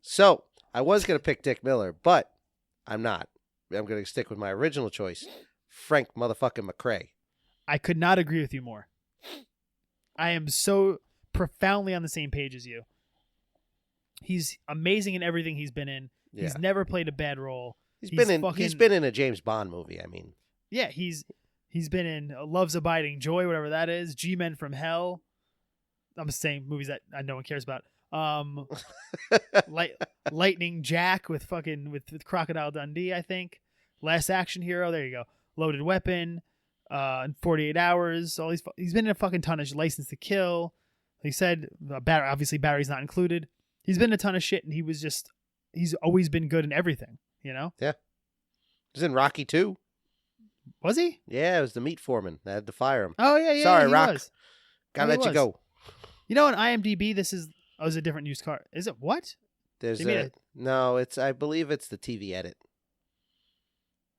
Speaker 9: So, I was going to pick Dick Miller, but I'm not. I'm going to stick with my original choice, Frank motherfucking McRae.
Speaker 1: I could not agree with you more. I am so profoundly on the same page as you. He's amazing in everything he's been in. Yeah. He's never played a bad role.
Speaker 9: He's been in a James Bond movie, I mean.
Speaker 1: Yeah, he's been in Love's Abiding Joy, whatever that is, G-Men from Hell. I'm saying movies that no one cares about. Lightning Jack with Crocodile Dundee, I think. Last Action Hero, there you go. Loaded Weapon, 48 Hours. He's been in a fucking ton of License to Kill. He said, obviously Barry's not included. He's been in a ton of shit, and he's always been good in everything, you know?
Speaker 9: Yeah. He was in Rocky 2.
Speaker 1: Was he?
Speaker 9: Yeah, it was the meat foreman. They had to fire him.
Speaker 1: Oh, yeah.
Speaker 9: Sorry, Rock.
Speaker 1: Was.
Speaker 9: Gotta let you go.
Speaker 1: You know, on IMDb, this is a different used car. Is it what?
Speaker 9: No, I believe it's the TV edit.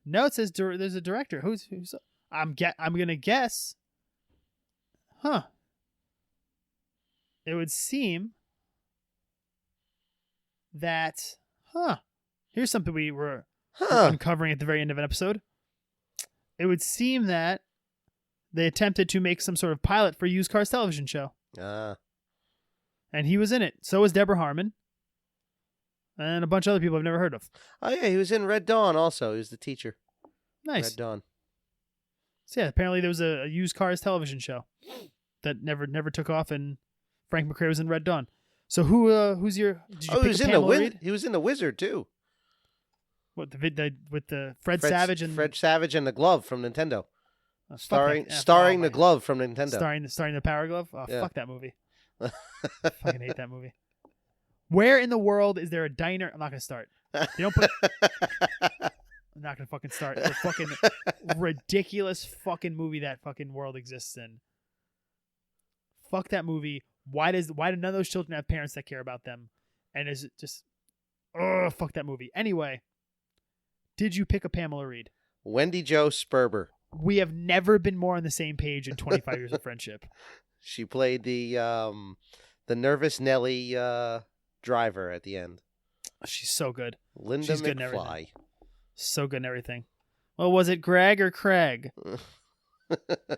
Speaker 1: No, it says there's a director. Who's I'm gonna guess. Huh. it would seem that, here's something we were uncovering at the very end of an episode. It would seem that they attempted to make some sort of pilot for Used Cars television show. And he was in it. So was Deborah Harmon. And a bunch of other people I've never heard of.
Speaker 9: Oh, yeah, he was in Red Dawn also. He was the teacher.
Speaker 1: Nice.
Speaker 9: Red Dawn.
Speaker 1: So, yeah, apparently there was a Used Cars television show that never took off, and Frank McRae was in Red Dawn. So who's your... Did you pick
Speaker 9: he was in The Wizard, too.
Speaker 1: What, with the Fred Savage and...
Speaker 9: Fred Savage and the glove from Nintendo. Starring the glove from Nintendo.
Speaker 1: Starring the Power Glove? Oh, yeah. Fuck that movie. Fucking hate that movie. Where in the world is there a diner? I'm not going to start. They don't put... I'm not going to fucking start. The fucking ridiculous fucking movie that fucking world exists in. Fuck that movie. Why do none of those children have parents that care about them? And is it just... fuck that movie. Anyway, did you pick a Pamela Reed?
Speaker 9: Wendy Jo Sperber.
Speaker 1: We have never been more on the same page in 25 years of friendship.
Speaker 9: She played the nervous Nellie driver at the end.
Speaker 1: She's so good.
Speaker 9: She's good McFly.
Speaker 1: So good in everything. Well, was it Greg or Craig?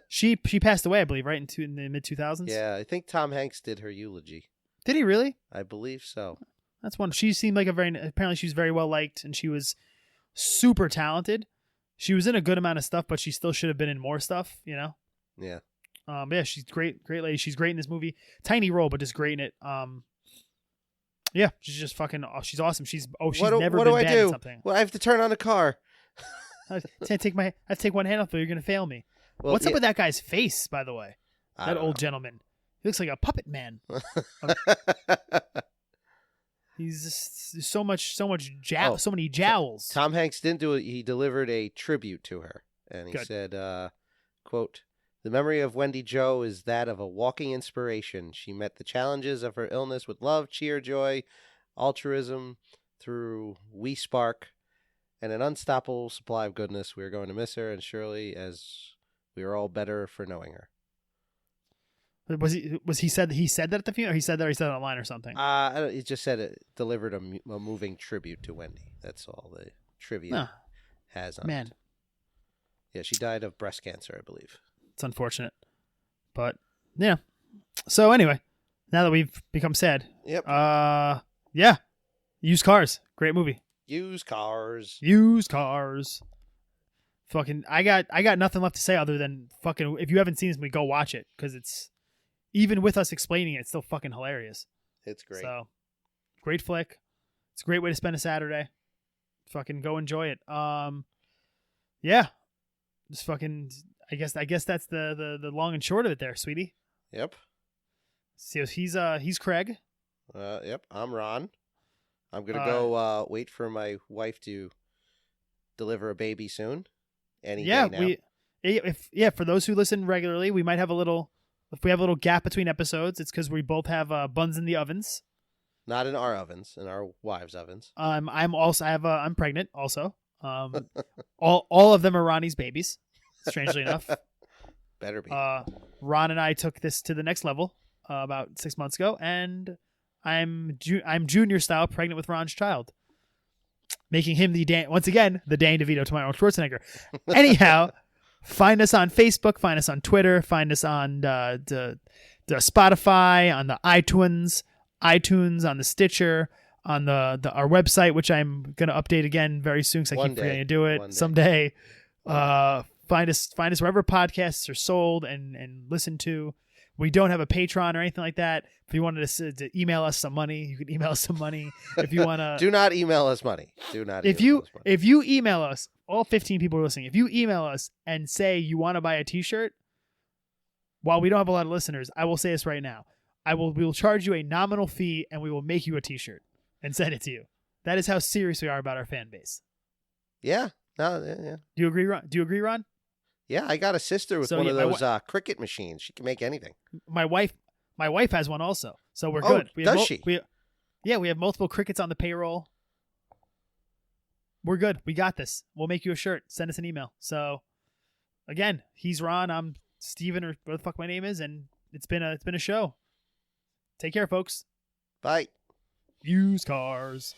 Speaker 1: She passed away, I believe, right in the mid 2000s.
Speaker 9: Yeah, I think Tom Hanks did her eulogy.
Speaker 1: Did he really?
Speaker 9: I believe so.
Speaker 1: That's one. She seemed like apparently she was very well liked, and she was super talented. She was in a good amount of stuff, but she still should have been in more stuff, you know?
Speaker 9: Yeah.
Speaker 1: Yeah, she's great lady. She's great in this movie. Tiny role, but just great in it. Yeah, she's just fucking. Oh, she's awesome. She's never been bad at something.
Speaker 9: Well, I have to turn on the car.
Speaker 1: I have to take one hand off, though. You're gonna fail me.
Speaker 9: Well,
Speaker 1: What's up with that guy's face, by the way? That old gentleman. He looks like a puppet man. He's just so many jowls.
Speaker 9: Tom Hanks didn't do it. He delivered a tribute to her, and he said, "quote." The memory of Wendy Jo is that of a walking inspiration. She met the challenges of her illness with love, cheer, joy, altruism through We Spark, and an unstoppable supply of goodness. We are going to miss her, and surely as we are all better for knowing her.
Speaker 1: He said that at the funeral? Or he said that online or something?
Speaker 9: He just said it delivered a moving tribute to Wendy. That's all the trivia has on it. Yeah, she died of breast cancer, I believe.
Speaker 1: It's unfortunate, but yeah. So anyway, now that we've become sad,
Speaker 9: yep.
Speaker 1: Yeah, Used Cars, great movie.
Speaker 9: Used Cars.
Speaker 1: Fucking, I got nothing left to say other than fucking. If you haven't seen this movie, go watch it because it's even with us explaining it, it's still fucking hilarious.
Speaker 9: It's great.
Speaker 1: So, great flick. It's a great way to spend a Saturday. Fucking go enjoy it. Yeah, just fucking. I guess that's the long and short of it there, sweetie.
Speaker 9: Yep.
Speaker 1: So he's Craig.
Speaker 9: Yep. I'm Ron. I'm gonna go wait for my wife to deliver a baby soon. Any day now.
Speaker 1: For those who listen regularly, we might have a little. If we have a little gap between episodes, it's because we both have buns in the ovens.
Speaker 9: Not in our ovens, in our wives' ovens.
Speaker 1: I'm pregnant also. All of them are Ronnie's babies. Strangely enough.
Speaker 9: Better be.
Speaker 1: Ron and I took this to the next level about 6 months ago, and I'm junior style pregnant with Ron's child, making him the Danny DeVito to my Arnold Schwarzenegger. Anyhow, find us on Facebook, find us on Twitter, find us on the Spotify, on the iTunes, on the Stitcher, on our website, which I'm gonna update again very soon because I keep forgetting to do it someday. Find us wherever podcasts are sold and listen to. We don't have a Patreon or anything like that. If you wanted to email us some money, you can email us some money. If you want to,
Speaker 9: do not email us money.
Speaker 1: If you email us, all 15 people are listening. If you email us and say you want to buy a T-shirt, while we don't have a lot of listeners, I will say this right now: we will charge you a nominal fee and we will make you a T-shirt and send it to you. That is how serious we are about our fan base.
Speaker 9: Yeah. No. Yeah.
Speaker 1: Do you agree, Ron?
Speaker 9: Yeah, I got a sister with one of those cricket machines. She can make anything.
Speaker 1: My wife has one also, so we're good.
Speaker 9: Does she?
Speaker 1: We have multiple crickets on the payroll. We're good. We got this. We'll make you a shirt. Send us an email. So, again, he's Ron. I'm Steven, or what the fuck my name is, and it's been a show. Take care, folks.
Speaker 9: Bye.
Speaker 1: Used cars.